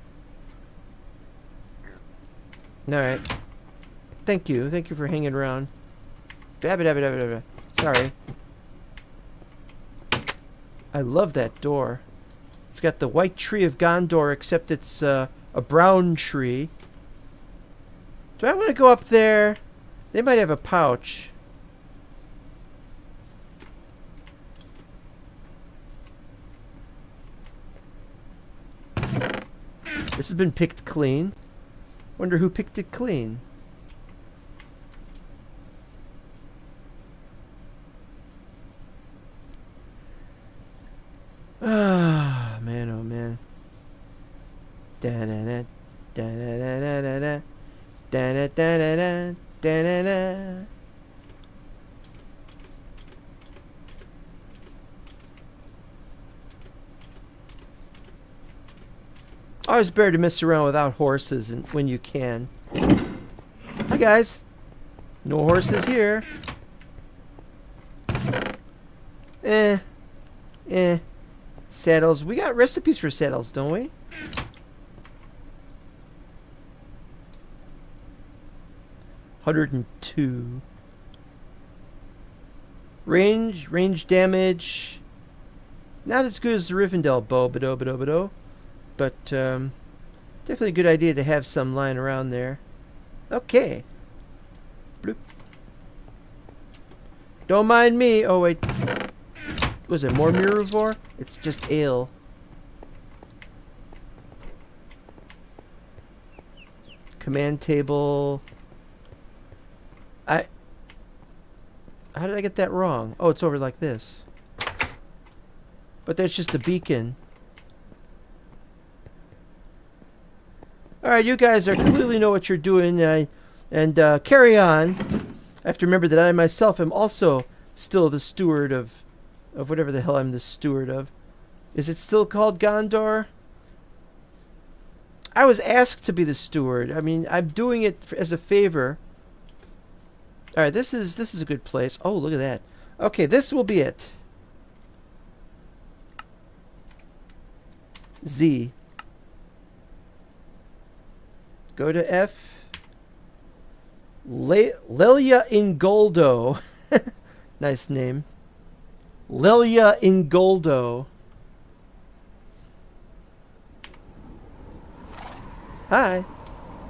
Alright. Thank you. Thank you for hanging around. Sorry. I love that door. It's got the white tree of Gondor, except it's a brown tree. Do I want to go up there? They might have a pouch. This has been picked clean. Wonder who picked it clean. Ah, man, oh man. Da-da-da, da-da-da-da-da, da-da-da-da-da, da-da-da. Always better to mess around without horses and when you can. Hi guys. No horses here. Saddles. We got recipes for saddles, don't we? $102. Range damage. Not as good as the Rivendell bow, but definitely a good idea to have some lying around there. Okay. Bloop. Don't mind me. Oh wait. Was it more Miruvor? It's just ale. Command table. How did I get that wrong? Oh, it's over like this. But that's just a beacon. Alright, you guys are clearly know what you're doing, and carry on. I have to remember that I myself am also still the steward of whatever the hell I'm the steward of. Is it still called Gondor? I was asked to be the steward. I mean, I'm doing it as a favor. Alright, this is a good place. Oh, look at that. Okay, this will be it. Z. Go to F. Lilia Ingoldo. Nice name. Lilia Ingoldo. Hi.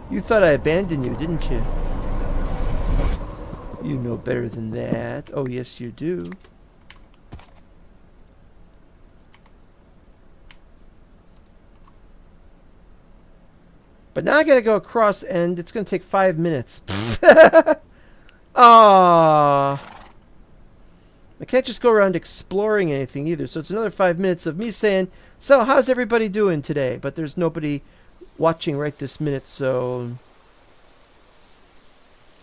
You thought I abandoned you, didn't you? You know better than that. Oh, yes, you do. But now I gotta go across, and it's gonna take 5 minutes. Aww. I can't just go around exploring anything either. So it's another 5 minutes of me saying, so how's everybody doing today? But there's nobody watching right this minute, so...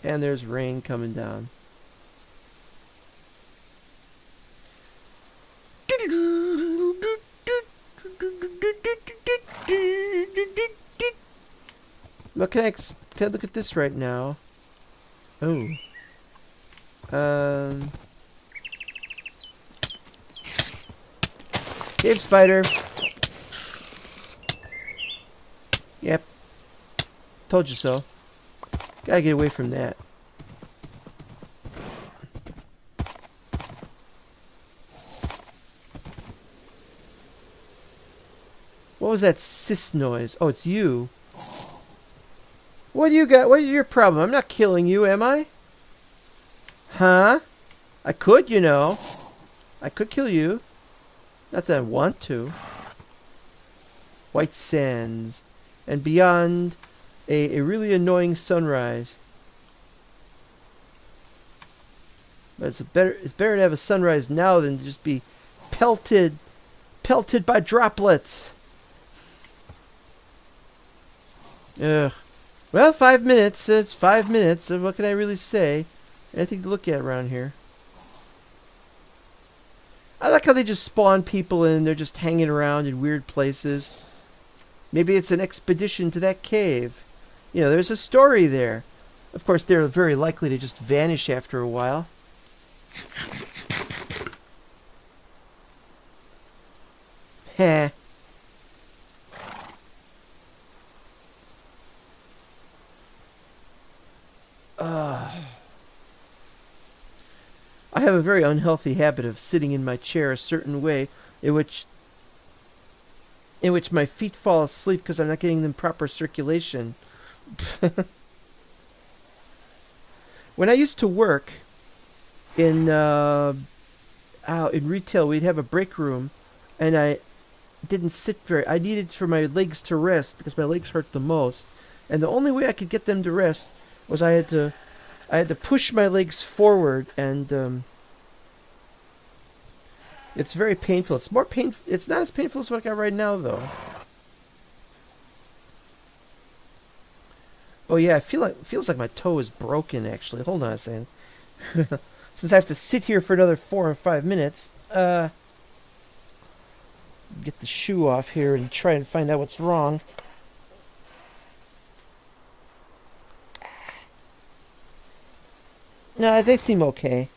And there's rain coming down. Look, can I look at this right now? Oh. Cave spider. Yep. Told you so. Gotta get away from that. What was that sis noise? Oh, it's you. What do you got? What is your problem? I'm not killing you, am I? Huh? I could, you know. I could kill you. Not that I want to. White sands. And beyond, a really annoying sunrise. But it's better to have a sunrise now than to just be pelted by droplets. Ugh. Well, 5 minutes. It's 5 minutes. What can I really say? Anything to look at around here? I like how they just spawn people in. They're just hanging around in weird places. Maybe it's an expedition to that cave. You know, there's a story there. Of course, they're very likely to just vanish after a while. Heh. I have a very unhealthy habit of sitting in my chair a certain way in which my feet fall asleep because I'm not getting them proper circulation. When I used to work in retail, we'd have a break room, and I didn't sit I needed for my legs to rest because my legs hurt the most, and the only way I could get them to rest was I had to push my legs forward, and it's very painful. It's more painful. It's not as painful as what I got right now, though. Oh yeah, feels like my toe is broken. Actually, hold on a second. Since I have to sit here for another 4 or 5 minutes, get the shoe off here and try and find out what's wrong. No, they seem okay.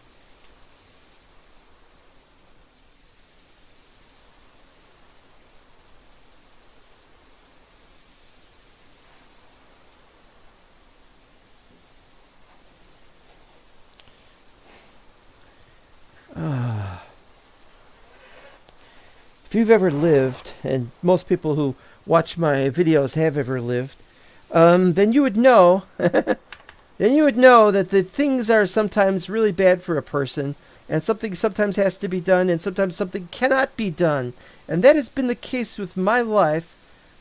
If you've ever lived, and most people who watch my videos have ever lived, then you would know that the things are sometimes really bad for a person, and something sometimes has to be done, and sometimes something cannot be done. And that has been the case with my life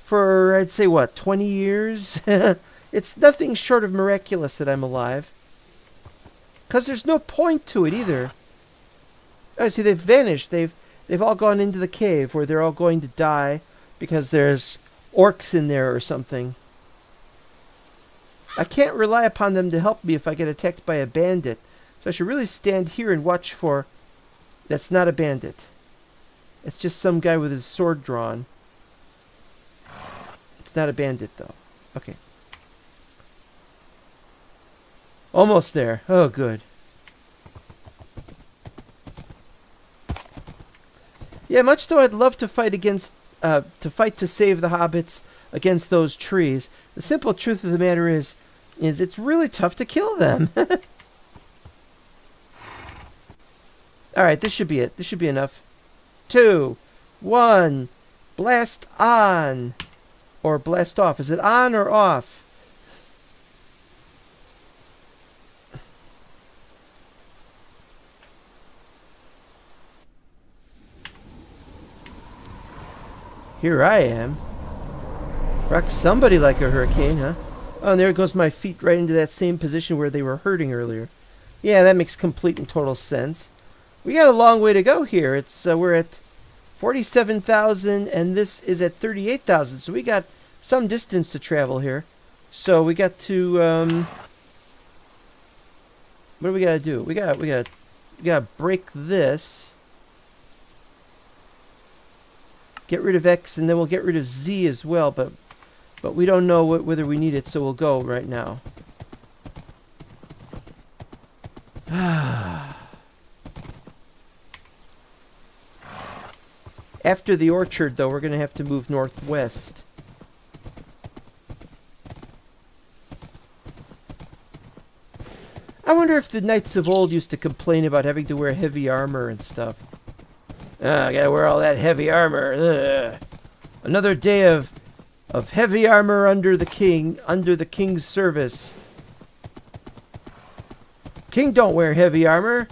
for, I'd say, 20 years? It's nothing short of miraculous that I'm alive. Because there's no point to it either. Oh, see, they've vanished. They've all gone into the cave where they're all going to die because there's orcs in there or something. I can't rely upon them to help me if I get attacked by a bandit. So I should really stand here and watch for... That's not a bandit. It's just some guy with his sword drawn. It's not a bandit, though. Okay. Almost there. Oh, good. Yeah, much though I'd love to fight to save the hobbits against those trees, the simple truth of the matter is it's really tough to kill them. Alright, this should be it. This should be enough. 2, 1, blast on. Or blast off. Is it on or off? Here I am. Rock somebody like a hurricane, huh? Oh, and there goes my feet right into that same position where they were hurting earlier. Yeah, that makes complete and total sense. We got a long way to go here. It's we're at 47,000 and this is at 38,000. So we got some distance to travel here. So we got to what do we got to do? We got to break this. Get rid of X and then we'll get rid of Z as well, but we don't know whether we need it, so we'll go right now. After the orchard, though, we're going to have to move northwest. I wonder if the knights of old used to complain about having to wear heavy armor and stuff. I gotta wear all that heavy armor. Ugh. Another day of heavy armor under the king's service. King don't wear heavy armor.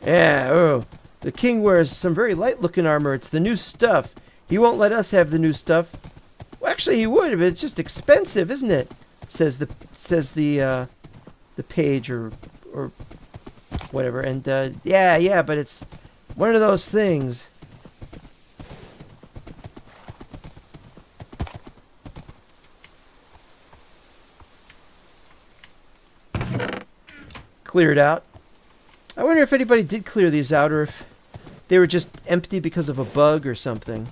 Yeah, oh. The king wears some very light-looking armor. It's the new stuff. He won't let us have the new stuff. Well, actually, he would, but it's just expensive, isn't it? Says the page or whatever. And yeah, but it's one of those things. Cleared out. I wonder if anybody did clear these out or if they were just empty because of a bug or something.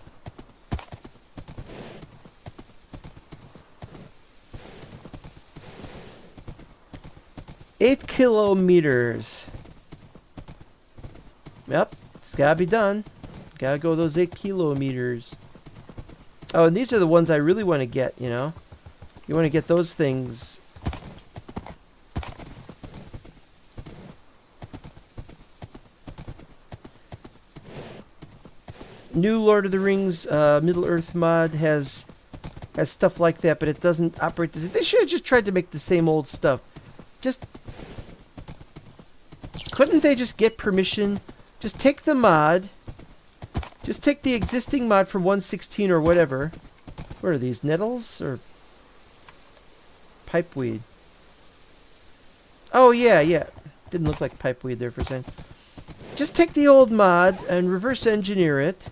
Eight kilometers. Yep, it's gotta be done. Gotta go those 8 kilometers. Oh, and these are the ones I really want to get, you know? You want to get those things. New Lord of the Rings Middle-earth mod has stuff like that, but it doesn't operate this. They should have just tried to make the same old stuff. Couldn't they just get permission? Just take the mod. Just take the existing mod from 1.16 or whatever. What are these, nettles or pipeweed? Oh yeah. Didn't look like pipeweed there for a second. Just take the old mod and reverse engineer it.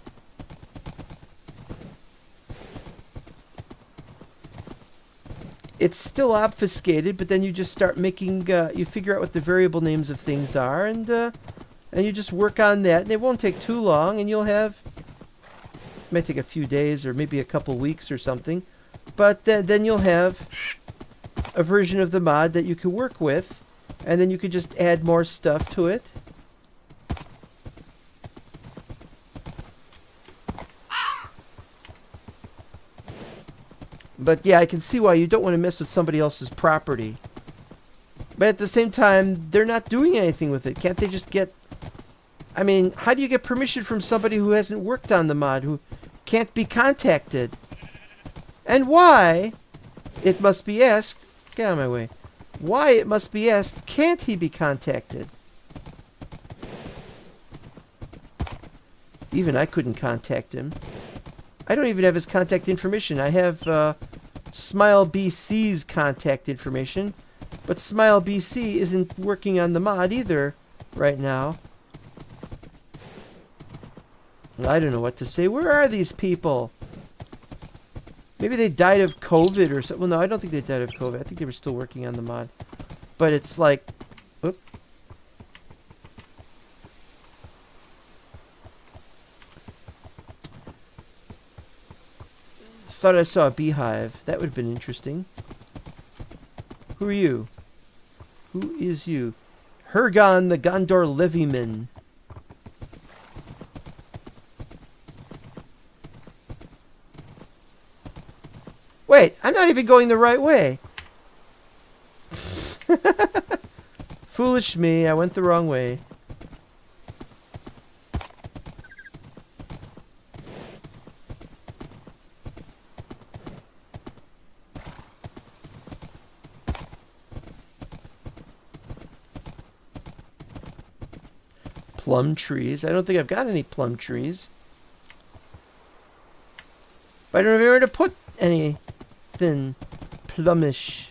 It's still obfuscated, but then you just start making, you figure out what the variable names of things are, and you just work on that, and it won't take too long, and you'll have, it might take a few days or maybe a couple weeks or something, but then you'll have a version of the mod that you can work with, and then you could just add more stuff to it. But yeah, I can see why you don't want to mess with somebody else's property. But at the same time, they're not doing anything with it. Can't they just get... I mean, how do you get permission from somebody who hasn't worked on the mod, who can't be contacted? And why, it must be asked... Get out of my way. Why, it must be asked, can't he be contacted? Even I couldn't contact him. I don't even have his contact information. I have Smile BC's contact information, but Smile BC isn't working on the mod either right now. I don't know what to say. Where are these people? Maybe they died of COVID or something. Well, no, I don't think they died of COVID. I think they were still working on the mod. But it's like... Whoop. Thought I saw a beehive. That would have been interesting. Who are you? Who is you? Hergon the Gondor Levyman. Wait, I'm not even going the right way. Foolish me, I went the wrong way. Plum trees. I don't think I've got any plum trees. But I don't have anywhere to put anything plumish.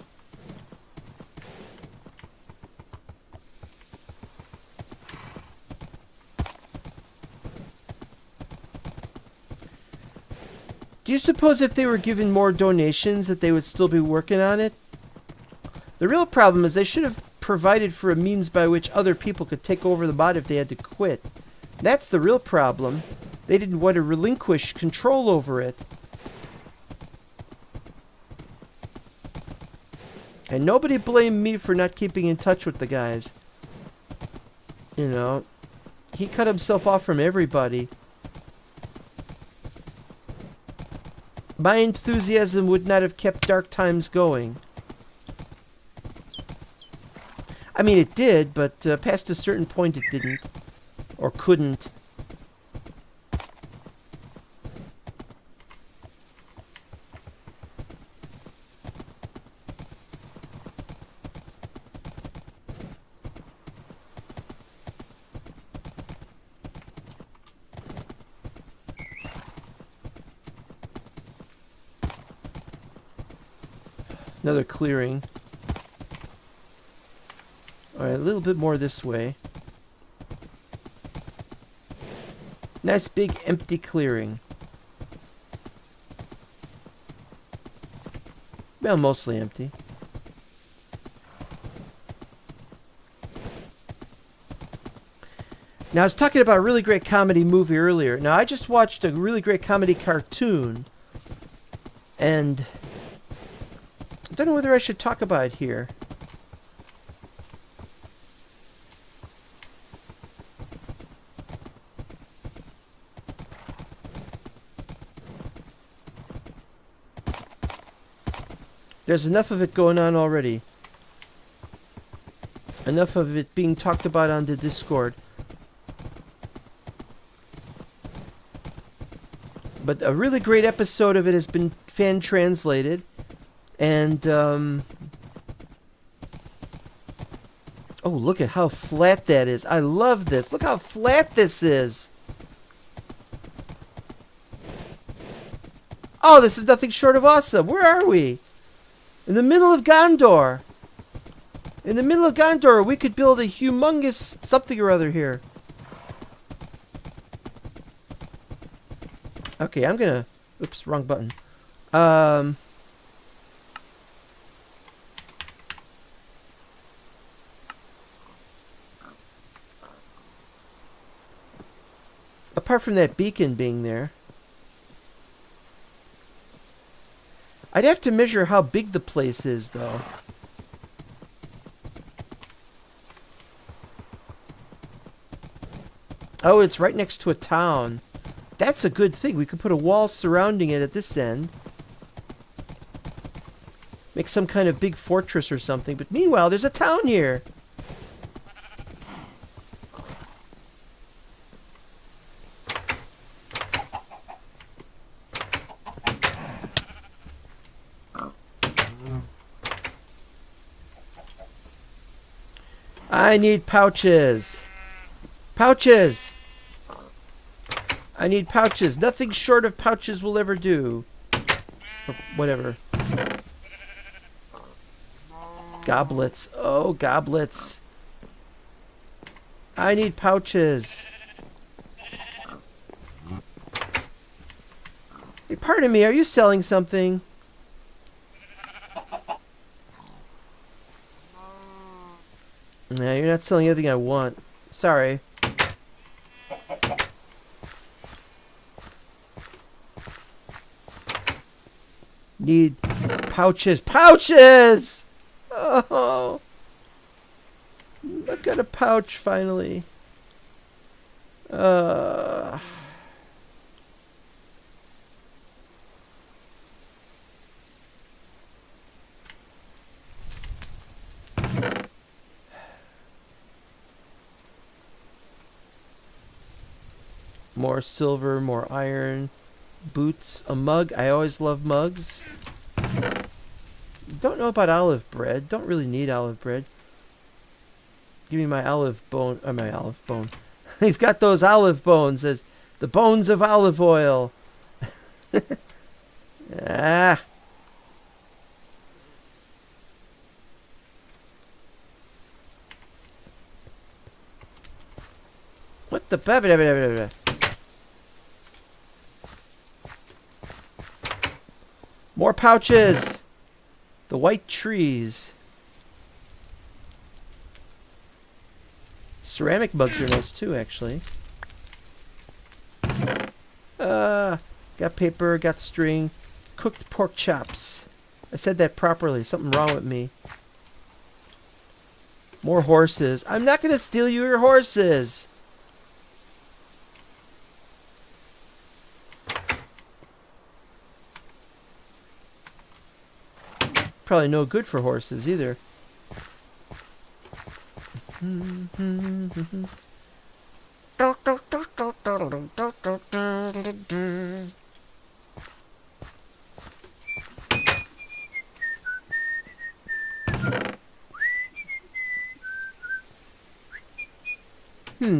Do you suppose if they were given more donations that they would still be working on it? The real problem is they should have provided for a means by which other people could take over the mod if they had to quit. That's the real problem. They didn't want to relinquish control over it. And nobody blamed me for not keeping in touch with the guys. You know, he cut himself off from everybody. My enthusiasm would not have kept Dark Times going. I mean, it did, but past a certain point it didn't. Or couldn't. Another clearing. Alright, a little bit more this way. Nice big empty clearing. Well, mostly empty. Now, I was talking about a really great comedy movie earlier. Now, I just watched a really great comedy cartoon. And I don't know whether I should talk about it here. There's enough of it going on already. Enough of it being talked about on the Discord. But a really great episode of it has been fan translated. And, oh, look at how flat that is. I love this. Look how flat this is. Oh, this is nothing short of awesome. Where are we? In the middle of Gondor. In the middle of Gondor, we could build a humongous something or other here. Okay, I'm gonna... Oops, wrong button. Apart from that beacon being there, I'd have to measure how big the place is, though. Oh, it's right next to a town. That's a good thing. We could put a wall surrounding it at this end. Make some kind of big fortress or something. But meanwhile, there's a town here. I need pouches. Pouches! I need pouches. Nothing short of pouches will ever do. Or whatever. Goblets. Oh, goblets. I need pouches. Hey, pardon me, are you selling something? Nah, you're not selling anything I want. Sorry. Need pouches. Pouches! Oh! I've got a pouch finally. More silver, more iron, boots, a mug. I always love mugs. Don't know about olive bread. Don't really need olive bread. Give me my olive bone. My olive bone. He's got those olive bones as the bones of olive oil. Ah. What the... More pouches. The white trees. Ceramic mugs are nice too, actually. Got paper, got string, cooked pork chops. I said that properly. Something wrong with me. More horses. I'm not going to steal your horses. Probably no good for horses either.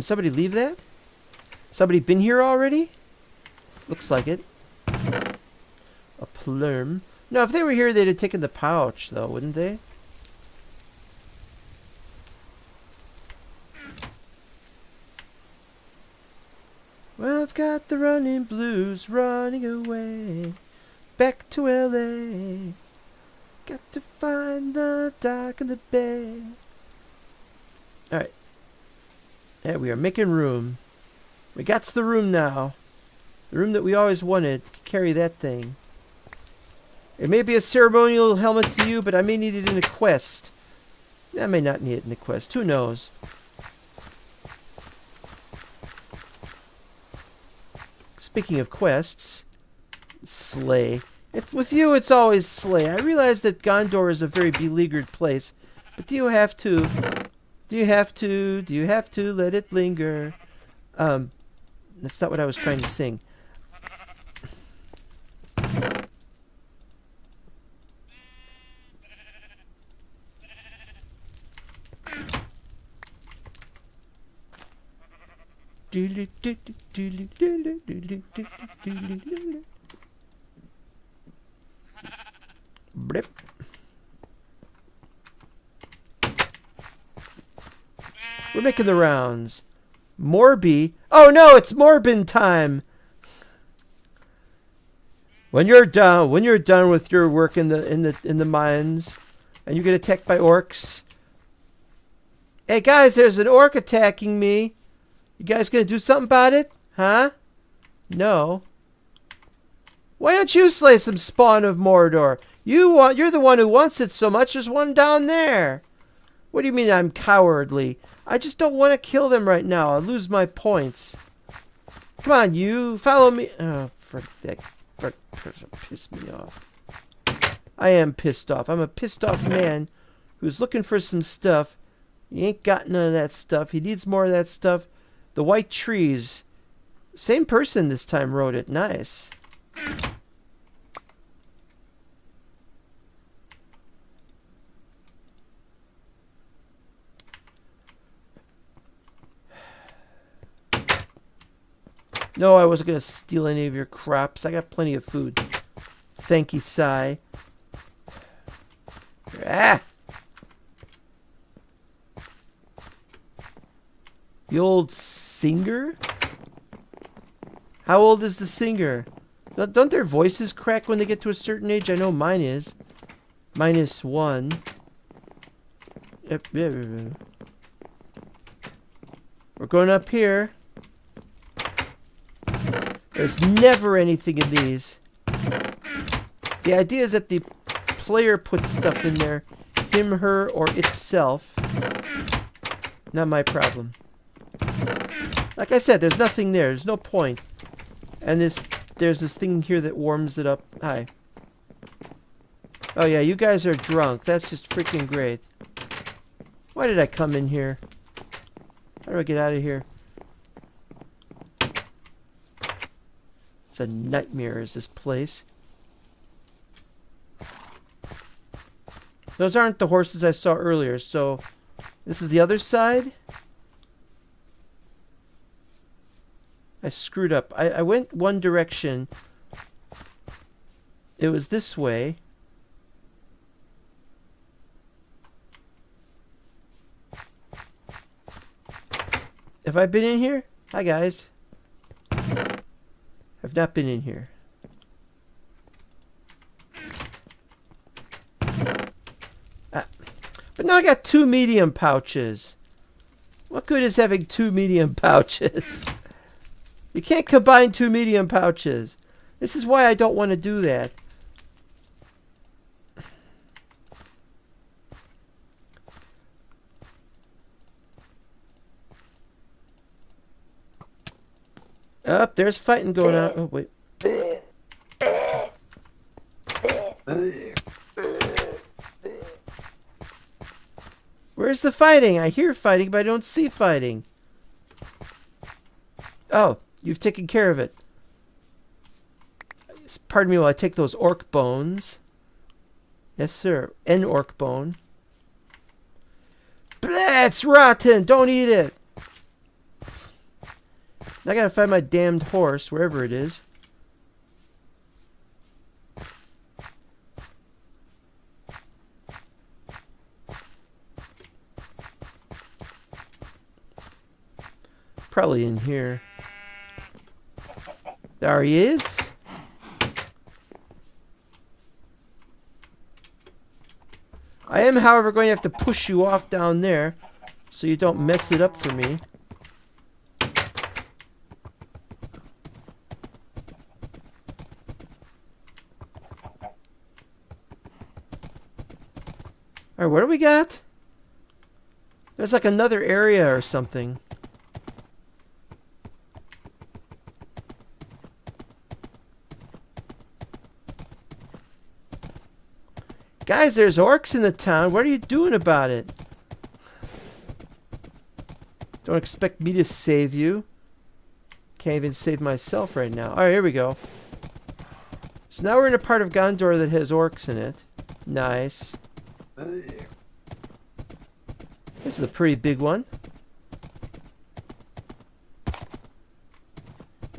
Somebody leave that? Somebody been here already? Looks like it. A plum. No, if they were here, they'd have taken the pouch, though, wouldn't they? Well, I've got the running blues, running away, back to L.A. Got to find the dock and the bay. Alright. Yeah, we are making room. We got the room now. The room that we always wanted. Carry that thing. It may be a ceremonial helmet to you, but I may need it in a quest. I may not need it in a quest. Who knows? Speaking of quests, slay. With you, it's always slay. I realize that Gondor is a very beleaguered place, but do you have to? Do you have to let it linger? That's not what I was trying to sing. Blip. We're making the rounds. Morby. Oh no, it's Morbin time. When you're done with your work in the mines, and you get attacked by orcs. Hey guys, there's an orc attacking me. You guys gonna do something about it? Huh? No. Why don't you slay some spawn of Mordor? You're the one who wants it so much. There's one down there. What do you mean I'm cowardly? I just don't want to kill them right now. I'll lose my points. Come on, you. Follow me. Oh, that pissed me off. I am pissed off. I'm a pissed off man who's looking for some stuff. He ain't got none of that stuff. He needs more of that stuff. The white trees. Same person this time wrote it. Nice. No, I wasn't going to steal any of your crops. I got plenty of food. Thank you, Sai. Ah! The old singer? How old is the singer? Don't their voices crack when they get to a certain age? I know mine is. -1. Yep. We're going up here. There's never anything in these. The idea is that the player puts stuff in there. Him, her, or itself. Not my problem. Like I said, there's nothing there. There's no point. And there's this thing here that warms it up. Hi. Oh yeah, you guys are drunk. That's just freaking great. Why did I come in here? How do I get out of here? It's a nightmare, is this place. Those aren't the horses I saw earlier, so this is the other side. I screwed up. I went one direction. It was this way. Have I been in here? Hi, guys. I've not been in here. Now I got 2 medium pouches. What good is having 2 medium pouches? You can't combine 2 medium pouches. This is why I don't want to do that. Up, there's fighting going on. Oh, wait. Where's the fighting? I hear fighting, but I don't see fighting. Oh, you've taken care of it. Pardon me while I take those orc bones. Yes, sir. An orc bone. Blah, it's rotten. Don't eat it. I gotta find my damned horse, wherever it is. Probably in here. There he is. I am, however, going to have to push you off down there so you don't mess it up for me. Alright, what do we got? There's like another area or something. Guys, there's orcs in the town. What are you doing about it? Don't expect me to save you. Can't even save myself right now. Alright, here we go. So now we're in a part of Gondor that has orcs in it. Nice. This is a pretty big one.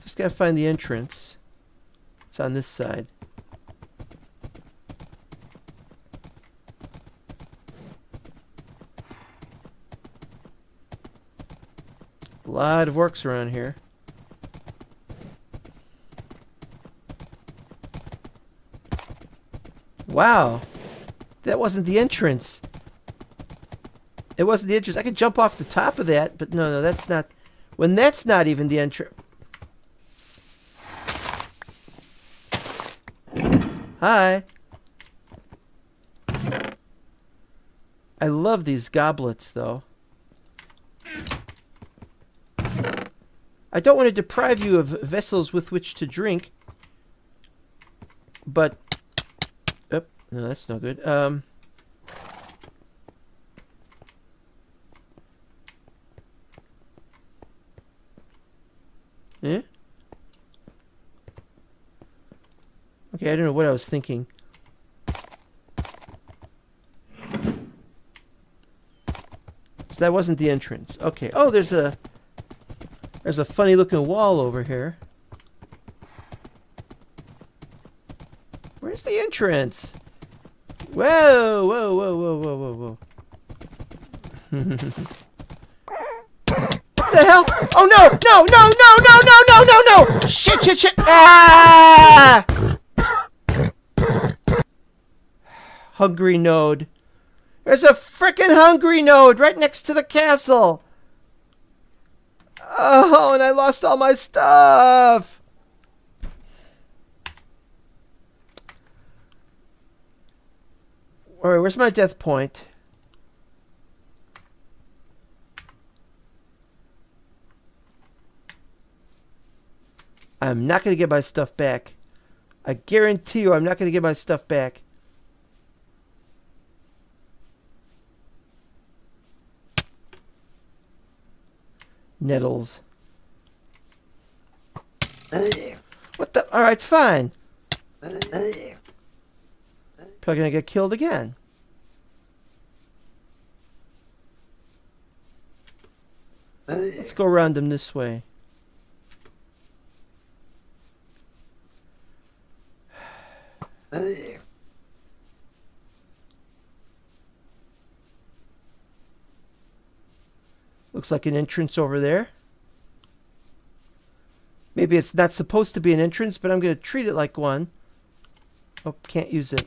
Just gotta find the entrance. It's on this side. A lot of orcs around here. Wow. That wasn't the entrance. It wasn't the entrance. I could jump off the top of that, but no, that's not. When that's not even the entrance. Hi. I love these goblets, though. I don't want to deprive you of vessels with which to drink, but... Oh, no, that's no good. Eh? Okay, I don't know what I was thinking. So that wasn't the entrance. Okay. Oh, there's a funny looking wall over here. Where's the entrance? Whoa, whoa, whoa, whoa, whoa, whoa, whoa. What the hell? Oh no! No! No! No! No! No! No! No! No! Shit! Shit! Shit! Ah! Hungry node. There's a frickin' hungry node right next to the castle. Oh, and I lost all my stuff. Alright, where's my death point? I'm not going to get my stuff back. I guarantee you I'm not going to get my stuff back. Nettles. What the? Alright, fine. Probably gonna get killed again. Let's go around him this way. Looks like an entrance over there. Maybe it's not supposed to be an entrance, but I'm going to treat it like one. Oh, can't use it.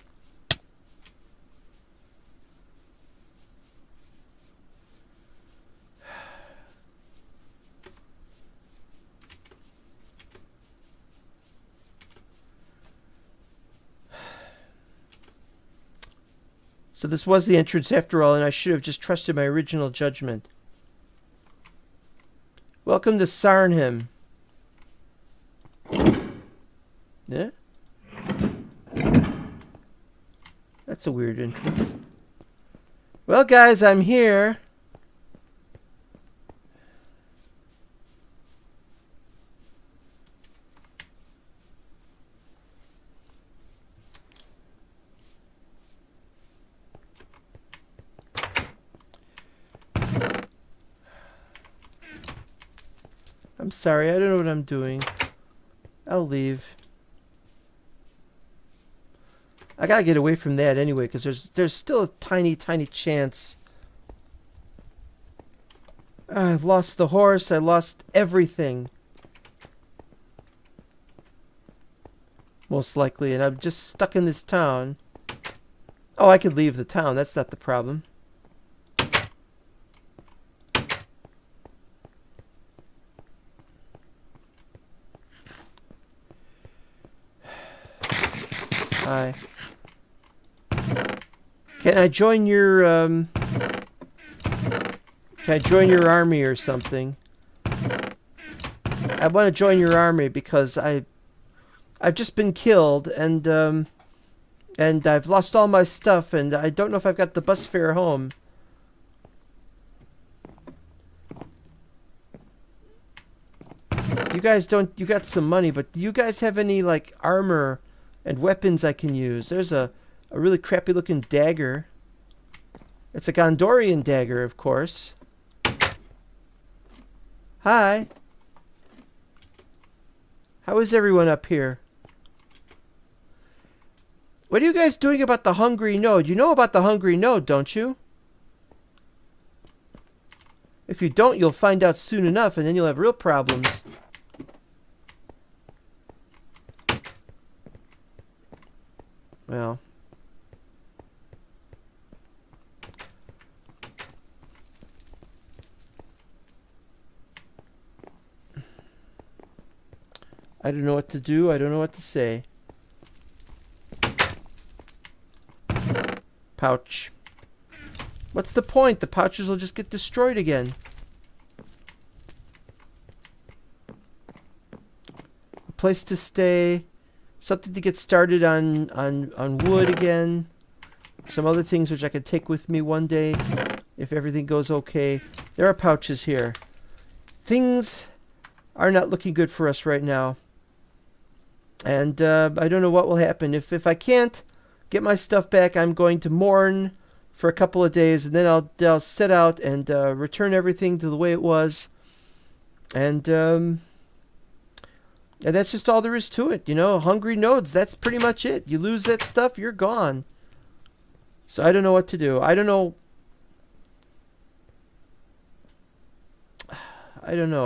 So this was the entrance after all, and I should have just trusted my original judgment. Welcome to Sarnham. Yeah? That's a weird entrance. Well, guys, I'm here. I'm sorry, I don't know what I'm doing. I'll leave. I gotta get away from that anyway, because there's still a tiny chance. I've lost the horse. I lost everything. Most likely, and I'm just stuck in this town. Oh, I could leave the town. That's not the problem. Hi. Can I join your army or something? I want to join your army because I've just been killed and I've lost all my stuff and I don't know if I've got the bus fare home. You guys don't. You got some money, but do you guys have any like armor and weapons I can use? There's a really crappy looking dagger. It's a Gondorian dagger, of course. Hi. How is everyone up here? What are you guys doing about the hungry node? You know about the hungry node, don't you? If you don't, you'll find out soon enough, and then you'll have real problems. Well. I don't know what to do. I don't know what to say. Pouch. What's the point? The pouches will just get destroyed again. A place to stay. Something to get started on wood again. Some other things which I could take with me one day if everything goes okay. There are pouches here. Things are not looking good for us right now. And I don't know what will happen. If I can't get my stuff back, I'm going to mourn for a couple of days, and then I'll set out and return everything to the way it was. And that's just all there is to it. You know, hungry nodes, that's pretty much it. You lose that stuff, you're gone. So I don't know what to do. I don't know.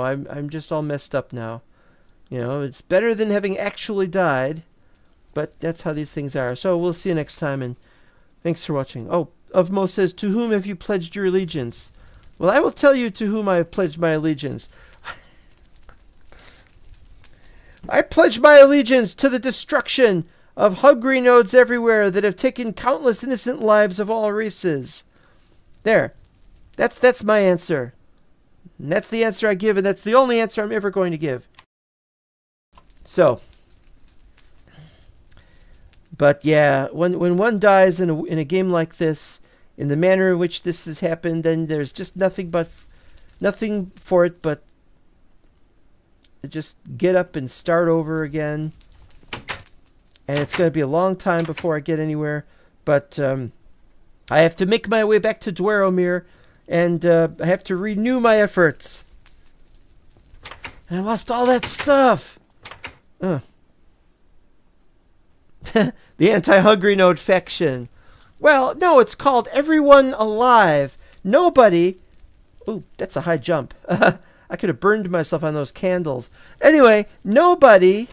I'm just all messed up now. You know, it's better than having actually died, but that's how these things are. So we'll see you next time, and thanks for watching. Oh, Ovmo says, to whom have you pledged your allegiance? Well, I will tell you to whom I have pledged my allegiance. I pledge my allegiance to the destruction of hungry nodes everywhere that have taken countless innocent lives of all races. There. That's my answer. And that's the answer I give, and that's the only answer I'm ever going to give. So, but yeah, when one dies in a game like this, in the manner in which this has happened, then there's just nothing for it but just get up and start over again. And it's going to be a long time before I get anywhere, but I have to make my way back to Dwarrowmere, and I have to renew my efforts. And I lost all that stuff. The anti-hungry node faction. Well, no, it's called Everyone Alive. Nobody... Ooh, that's a high jump. I could have burned myself on those candles. Anyway, nobody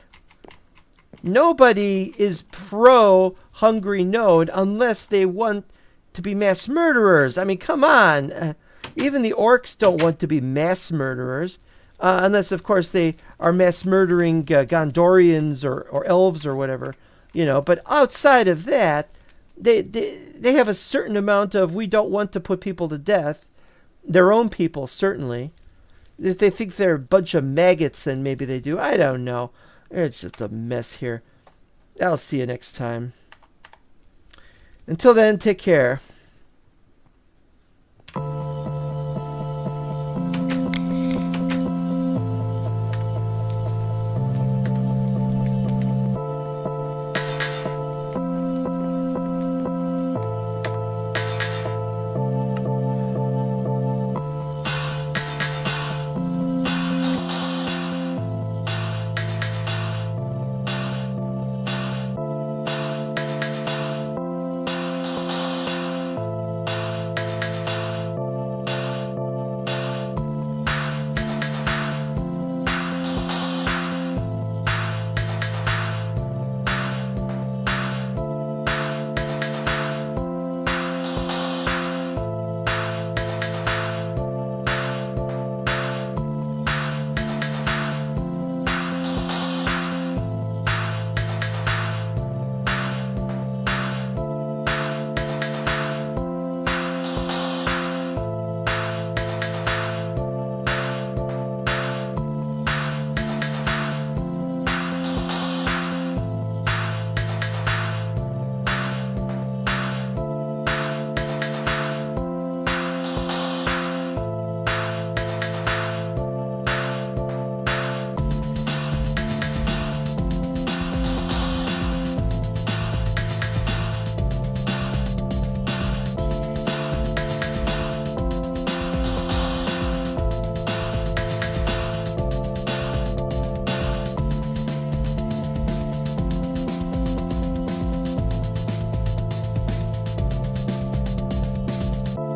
is pro-hungry node unless they want to be mass murderers. I mean, come on. Even the orcs don't want to be mass murderers. Unless, of course, they are mass murdering Gondorians or elves or whatever, you know. But outside of that, they have a certain amount of, we don't want to put people to death. Their own people, certainly. If they think they're a bunch of maggots, then maybe they do. I don't know. It's just a mess here. I'll see you next time. Until then, take care.